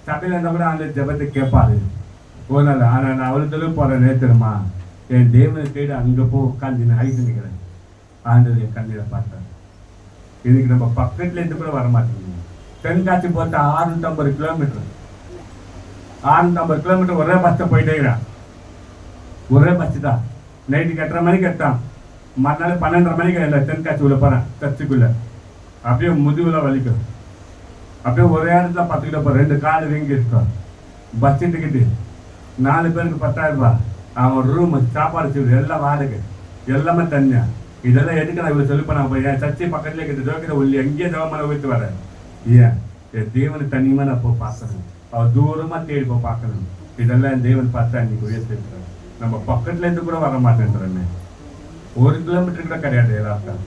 சபையில் இருந்தால் கூட அந்த ஜெபத்தை கேட்பாரு ஒரு நாள். ஆனால் நான் அவ்வளோ தெளிவு போகிறேன் தெரியுமா? என் தேவனை தேடி அங்கே போய் உட்காந்து நான் ஐந்து நிற்கிறேன். ஆண்டவர் என் கண்ணீரை பார்த்தார். இதுக்கு நம்ம பக்கத்துல இருந்து கூட வரமாட்டேங்குது. தென்காட்சி போட்டு 650 கிலோமீட்டர், 650 கிலோமீட்டர் ஒரே பஸ்ஸை போயிட்டே இருக்கிறான். ஒரே பஸ் தான். நைட்டுக்கு 8:30 மணிக்கு எட்டான், மறுநாள் 12:30 மணிக்கு இல்லை தென்காட்சி உள்ள போகிறேன். சர்ச்சுக்குள்ள அப்படியே முதுகுல வலிக்கும். அப்படியே ஒரே இடத்துல 10 கிலோ போகிறேன். 2 கால் வீங்கி இருக்கோம். பஸ் டிக்கெட்டு 4 பேருக்கு 10,000 ரூபாய். அவன் ரூம், சாப்பாடு செய்வது எல்லாம் வாடகை, எல்லாமே தனியா. இதெல்லாம் எதுக்கு நான் இவ்வளோ சொல்லிப்பேன்? நான் போய் என் சர்ச்சை பக்கத்துல இருக்கிற ஜோக்கிற உள்ளி எங்கேயே ஜவமான வீட்டு வரேன். ஏன் என் தேவனை தனியுமா நான் போய் பார்க்கணும், அவர் தூரமாக தேடி போய் பார்க்கணும். இதெல்லாம் என் தேவன் பார்த்தா இன்னைக்கு உயர்த்திருக்கிறார். நம்ம பக்கத்துல இருந்து கூட வர மாட்டேன்றமே, 1 கிலோமீட்டர் கூட கிடையாது. எல்லாருக்கும்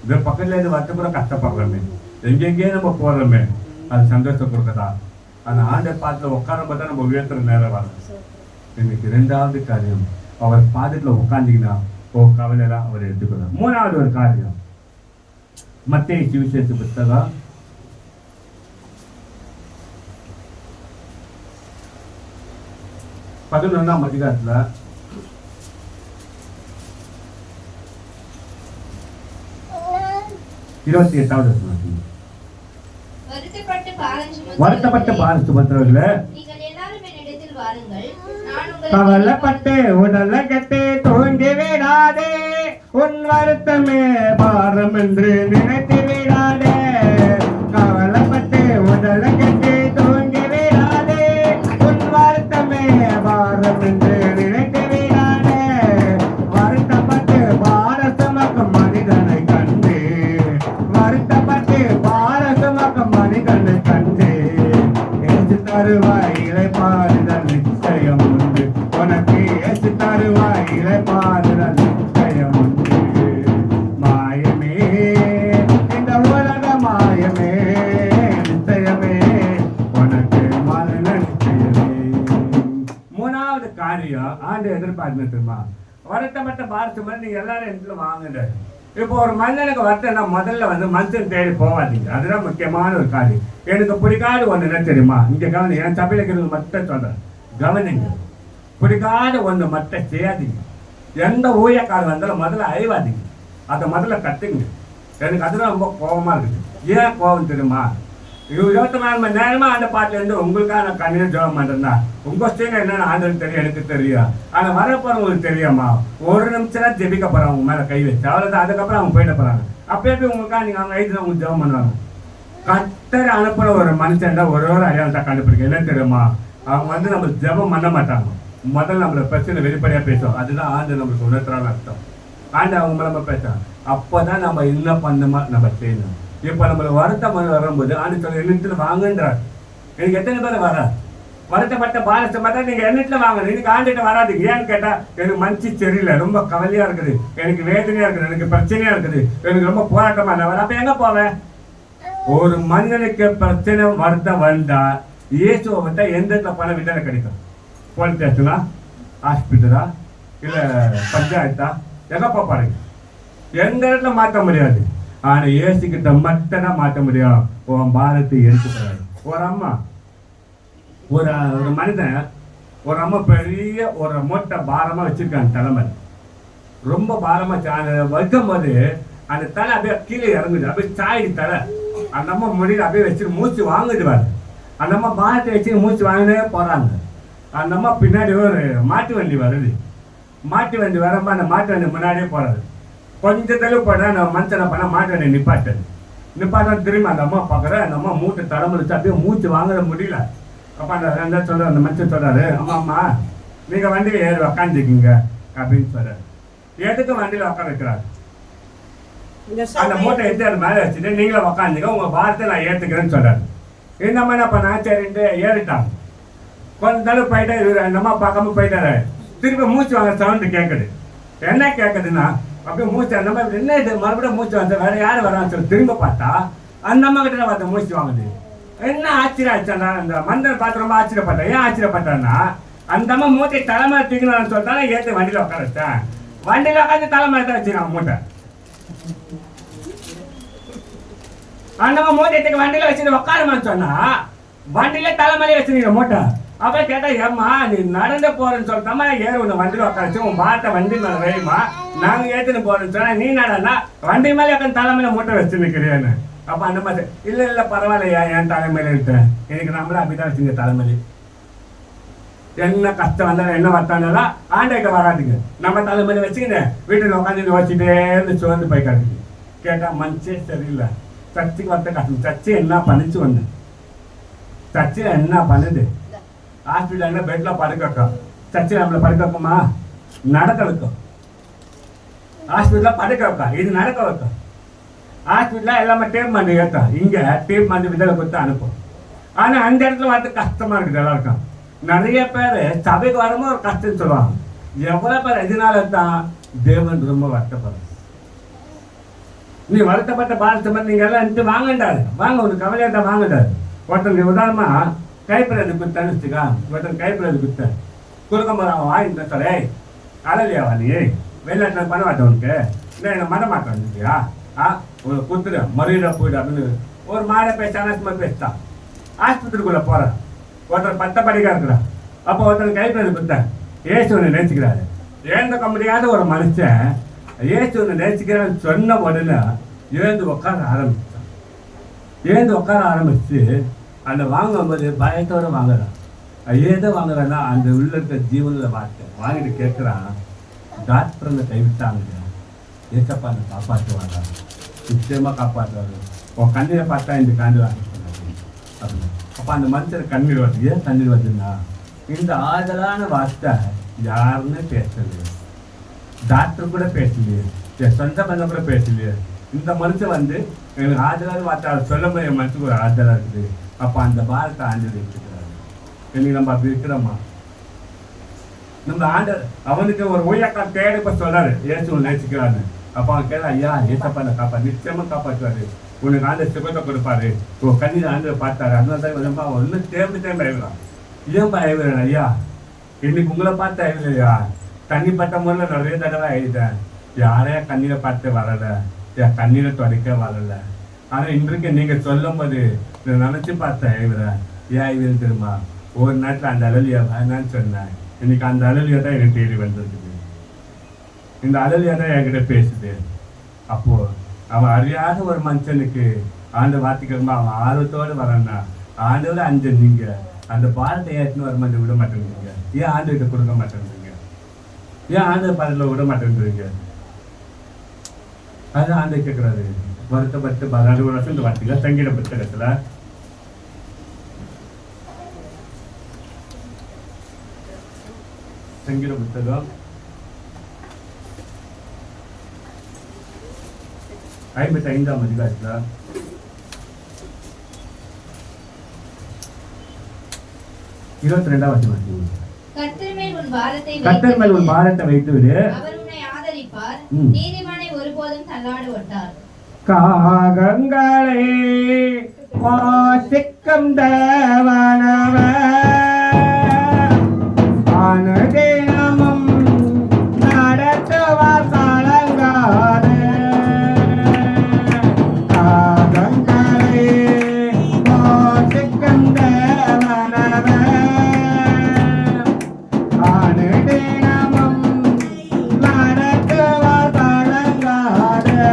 இந்த பக்கத்துல இருந்து வரத்து கூட கஷ்டப்படுறோமே, எங்கெங்கே நம்ம போடுறோமே, அது சந்தோஷம் கொடுக்கதா? அந்த ஆண்டை பார்த்து உட்கார பார்த்தா நம்ம உயர்த்துற நேரம் வரும். இன்னைக்கு 2வது காரியம், அவர் பாதத்துல உட்காந்தீங்கன்னா கவலையெல்லாம் அவர் எடுத்துக்கிறார். 3வது ஒரு காரியம், மத்தேயு சுவிசேஷ புத்தகம் 11ஆம் அதிகாரத்துல 28வது வசனம். வருத்தப்பட்டு பாரம் சுமந்தவர்களே, கவலைப்பட்டு உடலை கெட்டு தூங்கி விடாதே, உன் வருத்தமே பாரம் என்று நினைத்து விடாதே. கவலைப்பட்டு உடலை கெட்டு தூங்கி விடாதே, உன் வருத்தமே பாரம் என்று நினைத்து விடாதே. வருத்தப்பட்டு பார சுமக்கும் மனிதனை கண்டு, வருத்தப்பட்டு பார சுமக்கும் மனிதனை கண்டு, ஏசு தருவாய் இளைப்பாறுதல் நிச்சயம் உண்டு. உனக்கு ஏசு தருவாய் இளைப்பாறுதல் நிச்சயம் உண்டு. மாயமே இந்த உலக மாயமே, நிச்சயமே உனக்கு மரண நிச்சயமே. 3வது காரியம் ஆண்டு எதிர்பார்த்து தெரியுமா? வருத்தப்பட்ட பார்த்து நீங்க எல்லாரும் இடத்துல வாங்குங்க. இப்போ ஒரு மனிதனுக்கு வருத்தம்னா முதல்ல வந்து மனுஷன் தேடி போவாதீங்க. அதுதான் முக்கியமான ஒரு காரியம். எனக்கு பிடிக்காத ஒன்று என்ன தெரியுமா? இங்கே கவனி, என் சபையில் இருக்கிறது மட்டும் சொல்கிறேன், கவனிங்க. பிடிக்காத ஒன்று மட்டும் செய்யாதீங்க. எந்த ஊழியக்காரர் வந்தாலும் முதல்ல அழிவாதீங்க, அதை முதல்ல கற்றுங்க. எனக்கு அதுதான் ரொம்ப கோபமாக இருக்குது. ஏன் கோபம் தெரியுமா? 24 மணி நேரமா அந்த பாட்டுல இருந்து உங்களுக்காக நான் கண்ணீர் ஜெபம் பண்றேன்னா உங்க ஸ்டேன் என்னன்னு ஆண்டவருக்கு தெரியும், எனக்கு தெரியும். ஆனா வரப்போறவங்களுக்கு தெரியுமா, ஒரு நிமிஷம் தான் ஜெபிக்க போறாங்க உங்க மேல கை வச்சு, அவ்வளவுதான். அதுக்கப்புறம் அவங்க போயிட போறாங்க. அப்பயே போய் உங்களுக்காக நீங்க அவங்க ஐந்து உங்களுக்கு ஜெபம் பண்ணுவாங்க. கத்தரை அனுப்புற ஒரு மனுஷன் தான் ஒரு அடையாளத்தை கண்டுபிடிக்க என்ன தெரியுமா, அவங்க வந்து நம்ம ஜெபம் பண்ண மாட்டாங்க. முதல்ல நம்மள பிரச்சனை வெளிப்படையா பேசுவோம், அதுதான் ஆண்டு நம்மளுக்கு உணர்த்துறான்னு அர்த்தம். ஆண்டு அவங்க நம்ம பேசுறாங்க, அப்பதான் நம்ம என்ன பண்ணுமா நம்ம செய்யணும். இப்ப நம்மள வருத்தம் வரும்போது ஆண்டு சொல்ல எண்ணத்துல வாங்கன்றார். எனக்கு எத்தனை பேர் வர வருத்தப்பட்ட பாரத்தை பார்த்தா நீங்க எண்ணத்துல வாங்கணும், எனக்கு ஆண்டுகிட்ட வராதுங்க. ஏன்னு கேட்டா எனக்கு மனசு சரியில்லை, ரொம்ப கவலையா இருக்குது, எனக்கு வேதனையா இருக்குது, எனக்கு பிரச்சனையா இருக்குது, எனக்கு ரொம்ப போராட்டமா இல்லை, அப்ப எங்க போவேன்? ஒரு மனிதனுக்கு பிரச்சனை வருத்தம் வந்தா இயேசுவை விட்டா எந்த இடத்துல பணம் விட்டால கிடைக்கும்? போலீஸ் ஸ்டேஷனா, ஹாஸ்பிட்டலா, இல்ல பஞ்சாயத்தா, எங்க பாருங்க, எந்த இடத்துல மாற்ற முடியாது. ஆனா இயேசுகிட்ட மட்டும் தான் மாற்ற முடியும். உன் பாரத்தை எடுத்துக்கிறாரு. ஒரு அம்மா ஒரு மனிதன் ஒரு அம்மா பெரிய ஒரு மூட்டை பாரமா வச்சிருக்காங்க தலைமை, ரொம்ப பாரமா வைக்கும் போது அந்த தலை அப்படியே கீழே இறங்குது, அப்படியே சாய்டு தலை. அந்த அம்மா முடியல, அப்படியே வச்சு மூச்சு வாங்குதுவாரு. அந்த அம்மா பாரத்தை வச்சு மூச்சு வாங்கினே போறாங்க. அந்த அம்மா பின்னாடி ஒரு மாட்டு வண்டி வருது. மாட்டு வண்டி வரப்ப அந்த மாட்டு வண்டி முன்னாடியே போறாரு. கொஞ்சம் தெளிவு போட அந்த மனுஷனை பண்ண மாட்டு வண்டி நிப்பாட்ட திரும்பி அந்த அம்மா பார்க்குற. அந்த அம்மா மூட்டை தலைமுடிச்சு அப்படியே மூச்சு வாங்க முடியல. அப்போ அந்த சொல்ற அந்த மனுஷன் சொல்றாரு, அம்மா நீங்க வண்டியில ஏறி உக்காந்துக்கிங்க அப்படின்னு சொல்றாரு. எதுக்கு வண்டியில உட்கார வைக்கிறாரு? அந்த மூட்டை எடுத்து அது மேலே வச்சுட்டு நீங்களும் உக்காந்துங்க, உங்க பாரத்தை நான் ஏத்துக்கிறேன்னு சொல்றாரு. இந்த அம்மா என்ன பண்ணா, சரின்ட்டு ஏறிட்டாங்க. கொஞ்ச தடவை போயிட்டா இவரு அந்த அம்மா பார்க்காம போயிட்டாரு. திருப்பி மூச்சு வாங்க சவுண்டு கேட்குது. என்ன கேட்குதுன்னா அப்படியே மூச்சு அந்த மாதிரி என்ன இது மறுபடியும் மூச்சு வந்து வேற யாரும் வரான்னு சொல்லி திரும்ப பார்த்தா அந்த அம்மா கிட்ட பார்த்த மூச்சு வாங்குது. என்ன ஆச்சரியம் ஆச்சாண்டா, அந்த மந்தர் பார்த்து ரொம்ப ஆச்சரியப்பட்டேன். ஏன் ஆச்சரியப்பட்டேன்னா அந்த அம்மா மூட்டை தலைமை தூக்கணும்னு சொல்லிட்டாலும் ஏற்று வண்டியில் உட்கார வச்சேன். வண்டியில் உட்காந்து தலைமை தான் வச்சுருக்காங்க மூட்டை. அந்த அம்மா மூட்டை எடுத்து வண்டியில் வச்சுட்டு உட்காருமான்னு சொன்னா வண்டியில தலைமையிலே வச்சுருக்கீங்க மூட்டை. அப்புறம் கேட்டா, ஏம்மா நீ நடந்து போறேன்னு சொல்லிட்டாமா ஏன் உன்னை வண்டியில் உட்காரச்சு, உன் பாட்டை வண்டி மேலே வைமா, நாங்க ஏத்துன்னு போறேன்னு சொன்னா நீ நடனா வண்டி மேலே உட்காந்து தலைமையில மூட்டை வச்சு நிற்கிறேன்னு. அப்ப அந்த மாதிரி இல்ல பரவாயில்லையா, என் தலைமையில இருக்கேன், எனக்கு நம்மள அப்படிதான் வச்சுங்க தலைமையில. என்ன கஷ்டம் வந்தாலும் என்ன வந்தாலும் ஆண்டைக்க வராதுங்க, நம்ம தலைமையில வச்சுக்கிங்க வீட்டில் உட்காந்து வச்சுட்டே இருந்து சோர்ந்து போய் காட்டுங்க. கேட்டா மனசே சரியில்லை, சர்ச்சுக்கு வரத்த கஷ்டம். சர்ச்சு என்ன பண்ணிச்சு வந்து சர்ச்சில் என்ன பண்ணுது? ஹாஸ்பிட்டல்ல பெட்ல படுக்க வைக்கும், சர்ச்சில் நம்மளை படுக்க வைக்குமா? நடக்க வைக்கும். ஹாஸ்பிட்டல்ல படுக்க வைக்கா, இது நடக்க வைக்கும். ஹாஸ்பிட்டல்ல எல்லாமே டேப் மருந்து ஏற்கும், இங்க டேப் மருந்து விதலை கொடுத்து அனுப்பும். ஆனா அந்த இடத்துல வந்து கஷ்டமா இருக்குது எல்லாருக்கும். நிறைய பேர் சபைக்கு வரும்போது ஒரு கஷ்டம் சொல்லுவாங்க. எவ்வளவு பேர் இதனால தான் தேவன் ரொம்ப வருத்தப்படுற. நீ வருத்தப்பட்ட பாரத்தை நீங்க எல்லாம் வாங்கண்டாரு, வாங்க ஒரு கவலையா தான் வாங்கண்டாரு. ஒருத்தனுக்கு உதாரணமா கைப்பிரது குத்தான்னு வச்சுக்கா, ஒருத்தன் கைப்பிரது குத்த குறுக்க மரம் வாங்கிட்டு சொல்ல அழலியாவா நீ வெளிநாட்டில் பண்ண மாட்டேன் உனக்கு, இல்லை என்ன மட மாட்டேன் வந்துட்டியா, ஒரு குத்துரு மறுவிட போயிடு அப்படின்னு ஒரு மாடை பேசான சும்மா பேசிட்டான். ஆஸ்பத்திரிக்குள்ள போறேன், ஒருத்தர் 10 படிக்கா இருக்கிறான். அப்போ ஒருத்தர் கைப்பிரது குத்த ஏசுவனை நேசிக்கிறாரு. ஏந்துக்க முடியாத ஒரு மனுஷன் ஏசுவனை நேசிக்கிறான்னு சொன்ன உடனே எழுந்து உட்கார ஆரம்பிச்சான். எழுந்து உட்கார ஆரம்பிச்சு அந்த வாங்கும்போது பயத்தோடு வாங்குறான். ஏதோ வாங்குறான்னா அந்த உள்ள இருக்க ஜீவனில் வாங்கிட்டு கேட்குறான், டாக்டர் அந்த கைவிட்டாங்க, ஏசப்பா அந்த காப்பாற்றுவாங்க, நிச்சயமாக காப்பாற்றுவாங்க, உன் கண்ணீரை பார்த்தா இந்த காண்டு அப்படின்னு. அப்போ அந்த மனுஷர் கண்ணீர் வருது. ஏன் கண்ணீர் வருதுன்னா இந்த ஆதலான வார்த்தை யாருன்னு பேசலையே, டாக்டர் கூட பேசலையே, என் சொந்த பந்தம் கூட பேசலையே. இந்த மனுஷன் வந்து எனக்கு ஆதலான வார்த்தை சொல்ல முடிய மனுஷனுக்கு ஒரு ஆதலாக இருக்குது. அப்போ அந்த பாரத்தை ஆண்டு வச்சுக்கிறாரு. இன்னைக்கு நம்ம அப்படி இருக்கிறோமா? நம்ம ஆண்டு அவனுக்கு ஒரு ஊயக்கா தேடி இப்போ சொல்றாரு ஏசு நேசிக்கிறாரு. அப்போ அவன் கேட்க, ஐயா ஏசப்பா காப்பா நிச்சயமா காப்பாற்றுவாரு, உனக்கு ஆண்டு சுகத்தை கொடுப்பாரு, உன் கண்ணீர் ஆண்டு பார்த்தாரு. அதனால தான் அவன் இன்னும் தேர்ந்து அழுகிறான். ஏன்பா அழுகிறேன் ஐயா, இன்னைக்கு உங்களை பார்த்து அழுகலையா, தண்ணிப்பட்ட முறையில் நிறைய தடவை அழுதேன், யாரையா கண்ணீரை பார்த்து வரலை, என் கண்ணீரை துடைக்க வரலை. ஆனால் இன்றைக்கு நீங்கள் சொல்லும் போது நான் நினச்சி பார்த்தேன் அழுகிறேன். ஏன் அழுகிறேன் தெரியுமா? ஒரு நாட்டில் அந்த அழலியா வேணான்னு சொன்னேன், இன்னைக்கு அந்த அழலியா தான் எனக்கு தேடி வந்திருக்குது, இந்த அழலியா தான் என்கிட்ட பேசுது. அப்போ அவன் அறியாத ஒரு மனுஷனுக்கு ஆண்டு வார்த்தைக்கு அவன் ஆர்வத்தோடு வரேன்னா ஆண்டோட அஞ்சு நீங்க அந்த பாரத்தை ஏற்றுன்னு வர மாதிரி விட மாட்டேங்கிறீங்க. ஏன் ஆண்டுகிட்ட கொடுக்க மாட்டேங்கிறீங்க? ஏன் ஆண்டு பாதத்தில் விட மாட்டேங்கிறீங்க? அதுதான் ஆண்டு கேட்குறாரு. வருத்தப்பட்டு 14 வருஷம் இந்த வார்த்தைகள் சங்கீத புத்தகத்துல சங்கீத புத்தகம் 55ஆம் அதிகாரத்துல 22ஆம் வசனம். கர்த்தர் மேல் உன் பாரத்தை வைத்து விடு, அவர் உன்னை ஆதரிப்பார். நீதிமானை ஒருபோதும் தள்ளாட ஒட்டார். காகங்களே வாசிக்கும் தேவனவர் அனுதினமும் நடத்துவார் கலங்காதே. காகங்களே வாசிக்கும் தேவனவர் அனுதினமும் நடத்துவார் கலங்காதே.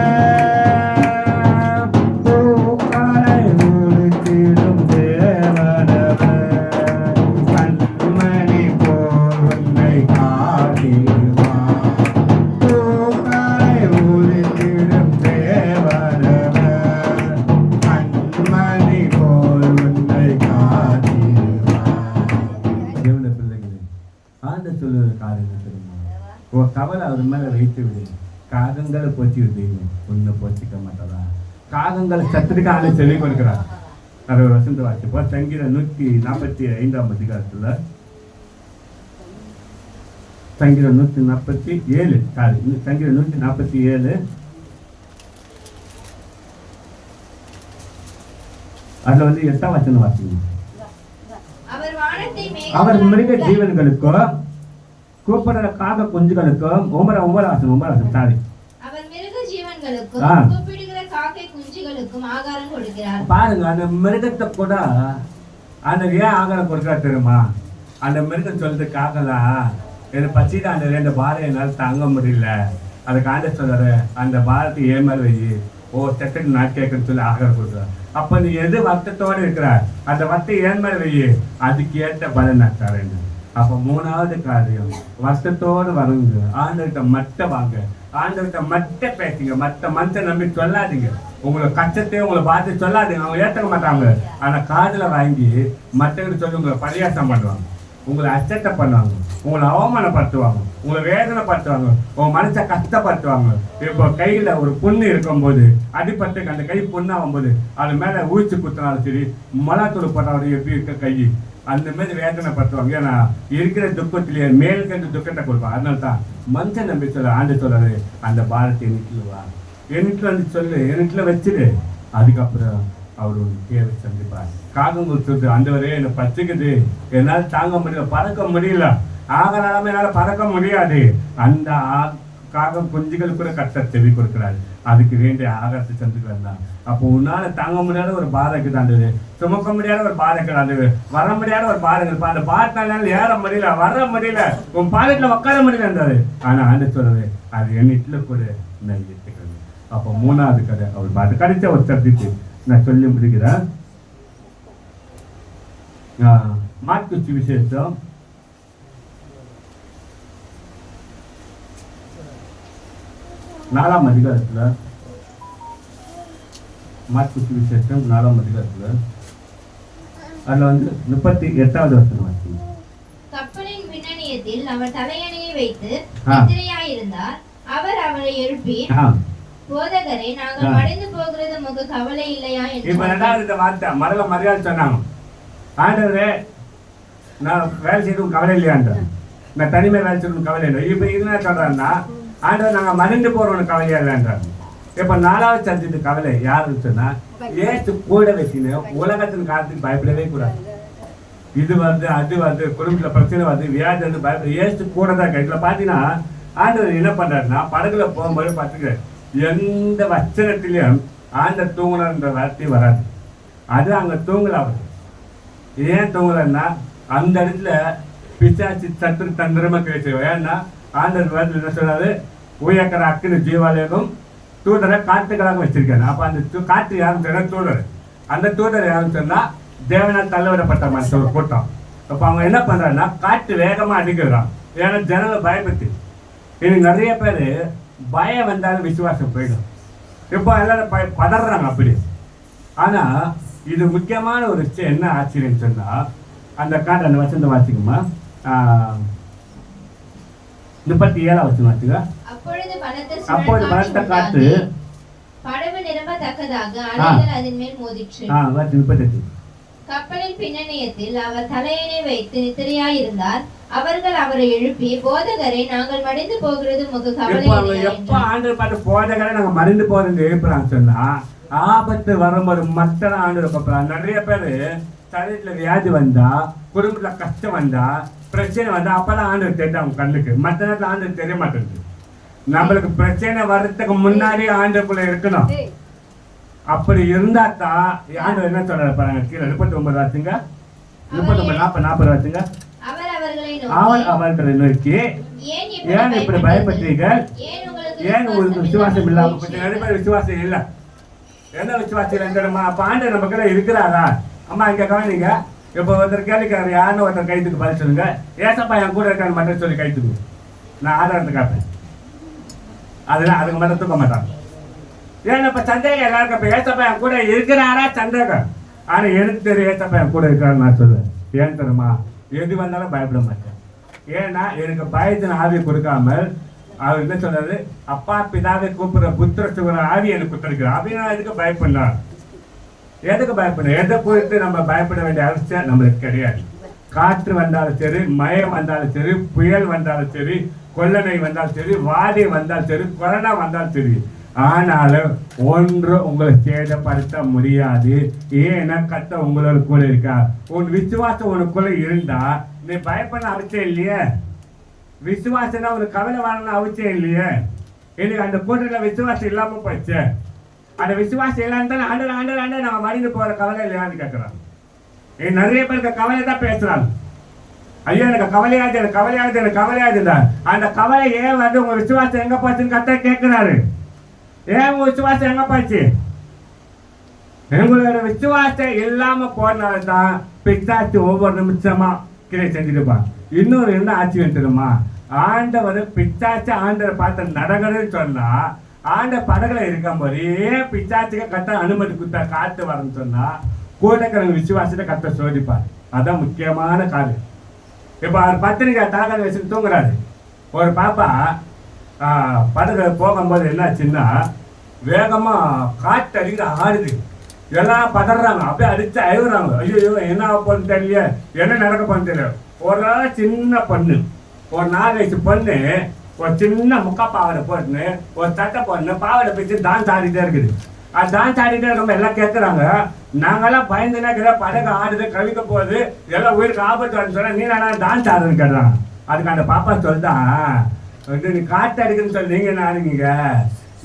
கவலை அவர் மேல வைத்து விடு. காகங்களை போச்சு விடுங்க, ஒண்ணு போச்சிக்க மாட்டதா? காகங்களை சத்துருக்கு ஆளு சொல்லி கொடுக்கிறார். அது ஒரு வசந்த வாசிப்போ சங்கீதம் 145ஆம் அதிகாரத்துல சங்கீதம் 147 சங்கீதம் 147 அதுல 8ஆம் வசனம் வாசிங்க. அவர் மிருக ஜீவன்களுக்கோ கூப்பிடுற காக குஞ்சுகளுக்கும் 9ஆம் வசனம் சாரி அவர் மிருக ஜீவன்களுக்கும் கூப்பிடுகிற காக்கை குஞ்சுகளுக்கும் ஆகாரம் கொடுக்கிறார். பாருங்க, அந்த மிருகத்தை கூட அந்த ஏன் ஆகாரம் கொடுக்குறா தெரியுமா? அந்த மிருகம் சொல்றது காக்கலா எனக்கு பசிதான், அந்த 2 பாரம் என்னால் தாங்க முடியல, அதுக்கு ஆண்ட சொல்றாரு அந்த பாரத்தை ஏன் மேல் வை, செகண்ட் நான் கேட்கன்னு சொல்லி ஆகாரம் கொடுக்குறாரு. அப்ப நீ எது வருத்தத்தோடு இருக்கிற அந்த வத்தை ஏன் மேல் வை, அதுக்கு ஏற்ற பலன் நான் தரேன். அப்ப 3வது காரியம் வருஷத்தோடு வருங்க, ஆண்டவர்கிட்ட மட்ட வாங்க, ஆண்டவர்கிட்ட மட்ட பேசுங்க, மற்ற மனுஷன் நம்பி சொல்லாதீங்க, உங்களை கஷ்டத்தையும் உங்களை பார்த்து சொல்லாதீங்க, அவங்க ஏற்றுக்க மாட்டாங்க. ஆனா காதுல வாங்கி மற்றவங்க சொல்லி உங்களை பரியாசம் பண்ணுவாங்க, உங்களை அச்சத்தை பண்ணுவாங்க, உங்களை அவமானப்படுத்துவாங்க, உங்களை வேதனைப்படுத்துவாங்க, உங்க மனசை கஷ்டப்படுத்துவாங்க. இப்போ கையில ஒரு புண்ணு இருக்கும்போது அடிப்பட்டு அந்த கை புண்ணாகும் போது அது மேல ஊச்சி குத்தினாலும் சரி, மிளகாத்தூள் போட்டாலும் எப்படி இருக்க கை அந்த மாதிரி வேதனைப்படுத்துவாங்க. ஏன்னா இருக்கிற துக்கத்திலேயே மேல்கண்டு துக்கத்தை கொடுப்பாங்க. அதனால தான் மனுஷன் நம்பி சொல்ல ஆண்டு சொல்றாரு அந்த பாரத்தை எண்ணிட்டுவா, எண்ணிட்டு வந்து சொல்லு, எண்ணிட்டுல வச்சுடு, அதுக்கப்புறம் அவர் ஒரு தேவை சந்திப்பார். காகங்கள் சொல்லுது ஆண்டவரே என்னை பச்சுக்குது, என்னால் தாங்க முடியல, பறக்க முடியல, ஆகலாம என்னால் பறக்க முடியாது. அந்த காகம் குஞ்சுகள் கூட கட்ட செவி கொடுக்கிறாரு, அதுக்கு வேண்டிய ஆகாரத்தை சந்திக்கிறார் தான். அப்போ உன்னால தாங்க முடியாத ஒரு பாதைக்கு தாண்டது, சுமக்க முடியாத ஒரு பாதைக்கு தாண்டது, வர முடியாத ஒரு பாதைகள், அந்த பாட்டினால ஏற முடியல, வர முடியல, உன் பாதைக்குள்ள உட்கார முடியலன்றாரு. ஆனா ஆண்டு சொல்றது அது எண்ணிட்டுல கூட நான் ஏற்றுக்கிறது. அப்போ 3வது கதை அவர் பாட்டு கடிச்ச ஒரு சப்ஜெக்ட் நான் சொல்லி முடிக்கிறேன். மார்க்கு சுவிசேஷம் 4ஆம் அதிகாரத்துல, மார்க்கு சுவிசேஷம் 4ஆம் அதிகாரத்துல அதுல 38வது வசனம் வாசிங்க. கப்பலின் பின்னணியத்தில் அவர் தலையணையை வைத்து நித்திரையாயிருந்தார். அவர் அவரை எழுப்பி, போதகரே, நாங்கள் மடிந்து போகிறது உமக்கு கவலை இல்லையா என்று. இப்ப 2வது வார்த்தை மரல மரியாதை சொன்னாங்க. ஆண்டவரே நான் வேலை செய்யணும் கவலை இல்லையான்ற, நான் தனிமை வேலை செய்யணும் கவலை இல்லை. இப்ப என்ன சொல்றாருன்னா ஆண்டவர் நாங்க மறைந்து போறோம்னு கவலையா இல்லைன்றாங்க. இப்ப 4வது சப்ஜெக்ட் கவலை யாருன்னு சொன்னா ஏசு கூட வச்சுன்னு உலகத்தின் காலத்துக்கு பயப்படவே கூடாது. இது வந்து அது வந்து குடும்பத்துல பிரச்சனை வந்து வியாதி வந்து பயப்பட ஏசு கூட தான். இதுல பாத்தீங்கன்னா ஆண்டவர் என்ன பண்றாருன்னா படகுல போகும்போது பாத்துக்க எந்த வச்சனத்திலையும் ஆண்ட தூங்குன்ற வார்த்தை வராது. அது அங்க தூங்கல. அவர் ஏன் தூங்கலன்னா அந்த இடத்துல பிசாசி சத்து தந்திரமா கிடைச்சிருவோம். ஏன்னா ஆண்டவர் வார்த்தை என்ன சொல்றாரு, உயக்கிற அக்கினி ஜீவாலயம் தூதரை காற்றுகளாக வச்சிருக்காரு. அப்ப அந்த காற்று யாருன்னு சொன்னா தூதர். அந்த தூதர் யாருன்னு சொன்னா தேவனால் தள்ளவிடப்பட்ட மனுஷன் ஒரு கூட்டம். அப்ப அவங்க என்ன பண்றாங்கன்னா காற்று வேகமா அடிக்கிறான். ஏன்னா ஜனங்களை பயப்பட்டு இன்னைக்கு நிறைய பேர் பயம் வந்தாலும் விசுவாசம் போயிடும். இப்போ எல்லாரும் பதறாங்க அப்படி. ஆனா இது முக்கியமான ஒரு விஷயம். என்ன ஆச்சரியம் சொன்னா அந்த காற்று அந்த வசந்த வாசிக்குமா 37 வசனம் வாசிங்க. அப்பொழுது பலத்த காற்று படகு நிரம்பத்தக்கதாக அலைகள் அதன் மேல் மோதிற்று. 38 கப்பலின் பின்னணியத்தில் அவர் தலையணை வைத்து நித்திரையாயிருந்தார். அவர்கள் அவரை எழுப்பி, போதகரை, நாங்கள் மடிந்து போகிறது உமக்கு கவலை இல்லையா? எப்ப ஆண்டு பார்த்து போதகரை நாங்க மடிந்து போறது எழுப்புறாங்க சொன்னா ஆபத்து வரும்போது மற்ற ஆண்டு பார்ப்பலாம். நிறைய பேர் சரீரத்துல வியாதி வந்தா, குடும்பத்துல கஷ்டம் வந்தா, பிரச்சனை வந்தா அப்பதான் ஆண்டு தெரியும் அவங்க கண்ணுக்கு. மற்ற நேரத்துல ஆண்டு தெரிய மாட்டேங்குது. நம்மளுக்கு பிரச்சனை வர்றதுக்கு முன்னாடி ஆண்டுக்குள்ள இருக்கணும். அப்படி இருந்தா தான் ஆண்டு என்ன சொல்ற பாருங்க. கீழே 39 வாசிங்க. 39 40 வாசிங்க. அவர் அவர்களை நோக்கி, ஏன் இப்படி பயப்பட்டீர்கள்? ஏன் உங்களுக்கு விசுவாசம் இல்லாம? கொஞ்சம் நிறைய பேர் விசுவாசம் இல்லை. என்ன விசுவாசம் இல்லைன்னு அப்ப ஆண்டு நம்ம கிட்ட இருக்கிறாரா? அம்மா இங்க கவனிங்க. இப்ப ஒருத்தர் கேள்விக்காரு, யாருன்னு ஒருத்தர் கைத்துக்கு பதில் சொல்லுங்க. ஏசப்பா என் கூட இருக்கான்னு மட்டும் சொல்லி கைத்துக்கு நான் ஆதாரத்தை காப்பேன். அதெல்லாம் அதுக்கு மட்டும் தூக்க மாட்டாங்க. ஏன்னா இப்ப சந்தேகம் எல்லாருக்கும். இப்ப ஏசப்பா என் கூட இருக்கிறாரா சந்தேகம். ஆனா எனக்கு தெரியும் ஏசப்பா என் கூட இருக்கிறான்னு நான் சொல்லுவேன். ஏன் தெரியுமா? எது வந்தாலும் பயப்பட மாட்டேன். ஏன்னா எனக்கு பயத்தின் ஆவி கொடுக்காமல் அவர் என்ன சொல்றாரு, அப்பா பிதாவை கூப்பிடுற புத்திர சுகர ஆவி எனக்கு கொடுத்துருக்குறேன் அப்படின்னா எதுக்கு பயப்படலாம்? எதுக்கு பயப்படணும்? எதை குறித்து நம்ம பயப்பட வேண்டிய அவசியம் நம்மளுக்கு கிடையாது. காற்று வந்தாலும் சரி, மயம் வந்தாலும் சரி, புயல் வந்தாலும் சரி, கொள்ளனை வந்தாலும் சரி, வாதை வந்தாலும் சரி, கொரோனா வந்தாலும் சரி, ஆனாலும் ஒன்று உங்களை சேதப்படுத்த முடியாது. ஏன்னா கத்த உங்களோட கூட இருக்கா. உன் விசுவாசம் உனக்குள்ள இருந்தா நீ பயப்பட அவசியம் இல்லையே. விசுவாசம்னா ஒரு கவலை வரணும் அவசியம் இல்லையே. எனக்கு அந்த கூட்டத்தில் விசுவாசம் இல்லாம போச்சு. அந்த விசுவாசம் இல்லாம ஆண்டு ஆண்டு ஆண்டு நம்ம மடிந்து போற கவலை இல்லையான்னு கேட்கிறான். நிறைய பேருக்கு கவலை தான் பேசுறாங்க. ஐயோ எனக்கு கவலையாது, எனக்கு கவலையாது, எனக்கு கவலையாதுதா. அந்த கவலை ஏன் வந்து உங்க விசுவாசம் எங்க போச்சுன்னு கத்த கேட்கிறாரு. ஏன் உங்க விசுவாசம் எங்க போச்சு? எங்களோட விசுவாசம் இல்லாம போனால்தான் பிசாசு ஒவ்வொரு நிமிஷமா கிளை செஞ்சுருப்பான். இன்னொரு என்ன ஆச்சரியம் தெரியுமா? ஆண்டவர் பிசாச்சு ஆண்டவர் பார்த்து நடக்கிறதுன்னு சொன்னா ஆண்ட படகுல இருக்கும் போது ஏன் பிசாச்சுக்கு கத்த அனுமதி கொடுத்தா காத்து வரன்னு சொன்னா கூட்டக்கிற விசுவாசத்தை கத்த சோதிப்பார். அதான் முக்கியமான காரியம். இப்ப அவர் பத்திரிக்கை தாக்கல் வச்சு தூங்குறாரு. ஒரு பாப்பா படகு போகும்போது என்னாச்சுன்னா வேகமா காற்று அடிக்கிற ஆடுது. எல்லாம் பதறாங்க, அப்படியே அடிச்சு அழுகுறாங்க. ஐயோ என்ன போன்னு தெரியல, என்ன நடக்க போன்னு தெரியல. ஒரு சின்ன பொண்ணு, ஒரு 4 வயசு பொண்ணு, ஒரு சின்ன முக்கா பாவடை போட்டுன்னு ஒரு சட்டை பொண்ணு பாவடை பிடிச்சி டான்ஸ் ஆடிட்டே இருக்குது. அது டான்ஸ் ஆடிட்டே இருக்கும். எல்லாம் கேட்குறாங்க. நாங்கெல்லாம் பயந்துனா படகு ஆடுது, கவிக்க போகுது, எல்லாம் உயிருக்கு ஆபத்து வருன்னு சொன்னா நீ நானா டான்ஸ் ஆடுறதுன்னு கேட்குறாங்க. அதுக்கு அந்த பாப்பா சொல்லிட்டான், நீ காற்று அடிக்குன்னு சொல்லி நீங்க என்ன ஆடுங்க?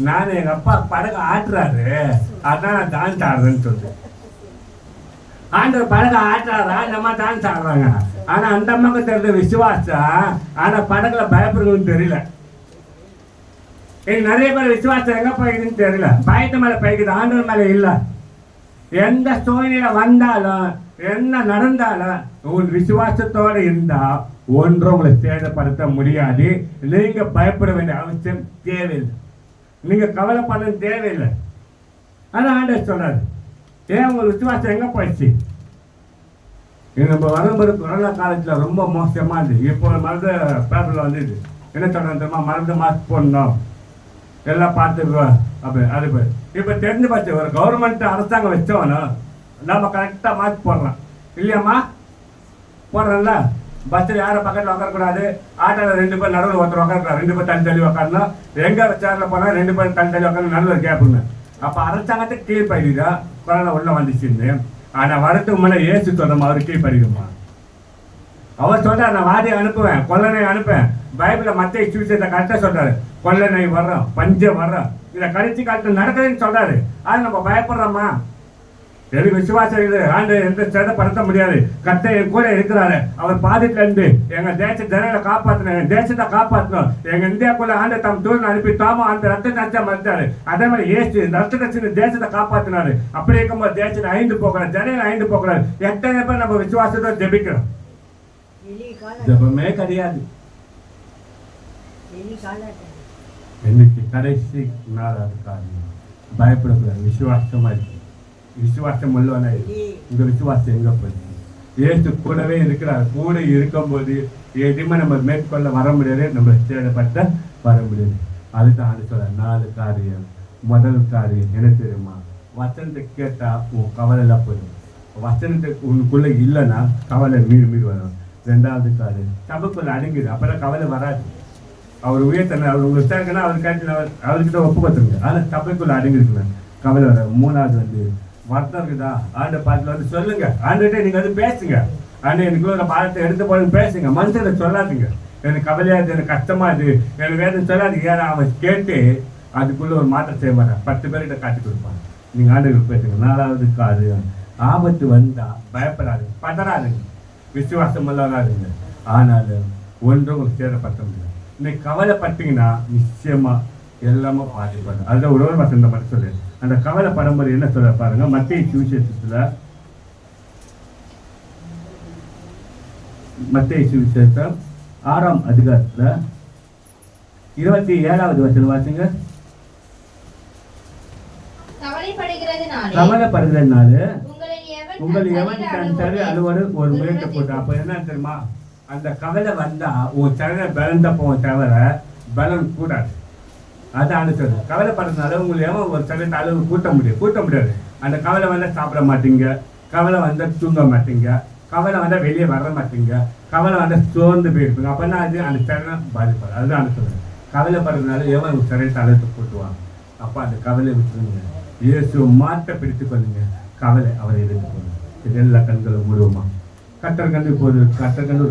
நான் எங்க அப்பா படகு ஆட்டுறாரு, அதான் நான் டான்ஸ் ஆடுறேன்னு சொல்றேன். ஆண்டவர் படகு ஆட்டுறாரா, நம்ம டான்ஸ் ஆடுறாங்க. ஆனா அந்த அம்மாவுக்கு தெரிஞ்ச விசுவாசம், ஆனா படகுல பயப்படுறதுன்னு தெரியல. நிறைய பேர் விசுவாசம் எங்க போயிருக்குன்னு தெரியல. பயத்து மேல போய்க்குது, ஆண்டவர் மேல இல்ல. எந்த சூழ்நிலை வந்தாலும் என்ன நடந்தாலும் உன் விசுவாசத்தோட இருந்தா ஒன்றும் உங்களை சேதப்படுத்த முடியாது. நீங்க பயப்பட வேண்டிய அவசியம் தேவையில்லை, நீங்க கவலைப்பட தேவையில்லை. ஆனா ஆண்டவர் சொல்றாரு, ஏன் உங்க விசுவாசம் எங்க போயிடுச்சு? நம்ம வரும்போது கொரோனா காலத்துல ரொம்ப மோசமா இருந்துச்சு. இப்போ மருந்து பேப்பர்ல வந்துது, என்ன சொல்றாங்க தெரியுமா? மருந்து மாஸ்க் போடணும், எல்லாம் பார்த்துக்குவோம் அப்படி. அது போய் இப்போ தெரிஞ்சு பார்த்து ஒரு கவர்மெண்ட் அரசாங்கம் வச்சோன்னா நம்ம கரெக்டாக மாஸ்க் போடலாம் இல்லையாம்மா? போடுறோம்ல. பஸ்ஸில் யாரும் பக்கத்தில் உட்காரக்கூடாது, ஆட்டோவில் 2 பேர் நடுவில் ஒருத்தர் உட்காரக்கூடாது, 2 பேர் தள்ளி தள்ளி உட்காரணும். எங்கே சேரில் போனால் 2 பேர் தள்ளி தள்ளி உட்காந்து நடுவில் கேட்புங்க. அப்போ அரசாங்கத்தை கீழ்படிதா கொரோனா உள்ள வந்துச்சுன்னு. ஆனால் வரத்துக்கு முன்னே ஏசு சொல்கிறோம், அவர் கீழ்படிக்குமா? அவர் சொல்றாரு, நான் வாதியை அனுப்புவேன், கொள்ளனை அனுப்பேன். பைபிள மத்திய சுவிசேஷத்தை கரெக்டாக சொல்றாரு, கொள்ளனை வர்றோம், பஞ்சம் வர்றோம், இதை கடைசி காலத்தில் நடக்குதுன்னு சொல்றாரு. அது நம்ம பயப்படுறோமா? எனக்கு விசுவாசம் இருக்குது. ஆண்டு எந்த சேதப்படுத்த முடியாது. கர்த்தர் என் கூட இருக்கிறாரு. அவர் பாதிட்டுல இருந்து எங்க தேச ஜனங்களை காப்பாற்றணும், எங்க தேசத்தை காப்பாற்றணும். எங்க இந்தியாக்குள்ள ஆண்டு தம் தூரம் அனுப்பி தாம அந்த ரத்த நச்சா மறுத்தாரு. அதே மாதிரி ஏசு ரத்த நச்சு தேசத்தை காப்பாற்றினாரு. அப்படி இருக்கும்போது தேசத்தை அழிந்து போகிறார், ஜனங்களை அழிந்து போகிறார். எத்தனை பேர் நம்ம விசுவாசத்தை ஜெபிக்கிறோம்? ஜெபமே கிடையாது. இன்னைக்கு கடைசி நாளாவது காரியம். பயப்படக்கூடாது, விசுவாசமா இருக்கு. விசுவாசம் உள்ளவனா இந்த விசுவாசம் எங்க போயிடுச்சு? ஏசு கூடவே இருக்கிறார். கூட இருக்கும்போது எதுவுமே நம்ம மேற்கொள்ள வர முடியாது, நம்ம தேடப்பட்ட வர முடியாது. அதுதான் அது சொல்ல 4 காரியம். முதல் காரியம் என்ன தெரியுமா? வசனத்தை கேட்டா உன் கவலை எல்லாம் போயிடும். வசனத்துக்கு உனக்குள்ள இல்லைன்னா கவலை மீறி வரும். 2வது காரியம் சபைக்குள்ள அடங்கிடு, அப்பதான் கவலை வராது. அவர் உயர்த்தன அவர் உங்களுக்கு சேர்க்கணும், அவர் கேட்டு அவர்கிட்ட ஒப்பு கொடுத்துருங்க. ஆனால் சபைக்குள்ள அடங்கிருக்கணும், கவலை வர. 3வது வருத்தம் இருக்குதா? ஆண்டு பாட்டில் சொல்லுங்க. ஆண்டுகிட்ட நீங்க பேசுங்க. ஆண்டு எனக்கு ஒரு பாடத்தை எடுத்து போது பேசுங்க. மனுஷனை சொல்லாதீங்க. எனக்கு கவலையா இருக்கு, எனக்கு கஷ்டமா இருக்கு, எனக்கு வேணும் சொல்லாதீங்க. ஏன்னா அவன் கேட்டு அதுக்குள்ள ஒரு மாற்றம் செய்ய மாட்டான். 10 பேர்கிட்ட காட்டி கொடுப்பான். நீங்க ஆண்டுகளுக்கு பேசுங்க. 4வது காரியம் ஆபத்து வந்தா பயப்படாது, பதறாதுங்க, விசுவாசம் இல்லாதாதுங்க. ஆனாலும் ஒன்றும் உங்களுக்கு சேதப்படுத்த முடியாது. இன்னைக்கு கவலைப்பட்டீங்கன்னா நிச்சயமா எல்லாமே பாதிப்பாங்க. அதுதான் ஒரு வசந்த மட்டும் சொல்லு. அந்த கவலை பரம்பரை என்ன சொல்ல பாருங்க. மத்திய சுவிசேஷத்துல மத்திய சுவிசேஷம் 6ஆம் அதிகாரத்துல 27வது வசனம் வாசிங்க. கவலைப்படுகிறதுனால உங்களை எவன் தன் சரி அலுவலு ஒரு முயற்சி போட்டு. அப்ப என்ன தெரியுமா? அந்த கவலை வந்தா உன் சரண பலந்த போவோம் தவிர பலன் கூடாது. அதான் சொல்லுது. கவலைப்படுறதுனால உங்களை எவன் ஒரு சரண அளவு கூட்ட முடியாது. அந்த கவலை வந்தால் சாப்பிட மாட்டீங்க, கவலை வந்தால் தூங்க மாட்டீங்க, கவலை வந்தால் வெளியே வர மாட்டீங்க, கவலை வந்தால் சோர்ந்து போயிருப்பீங்க. அப்போனா அது அந்த சரணம் பாதிப்பாரு. அதுதான் சொல்லுது. கவலைப்படுறதுனால எவன் ஒரு சரண அளவுக்கு கூட்டுவான். அப்போ அந்த கவலை விட்டுருங்க. இயேசு மாற்ற பிடித்து கொள்ளுங்க. கவலை அவரை எதிர்த்து கொள்ளுங்க. இது எல்லா கண்களும் முழுவதுமா கட்டர் கண்டு போது கட்டர் கண்டு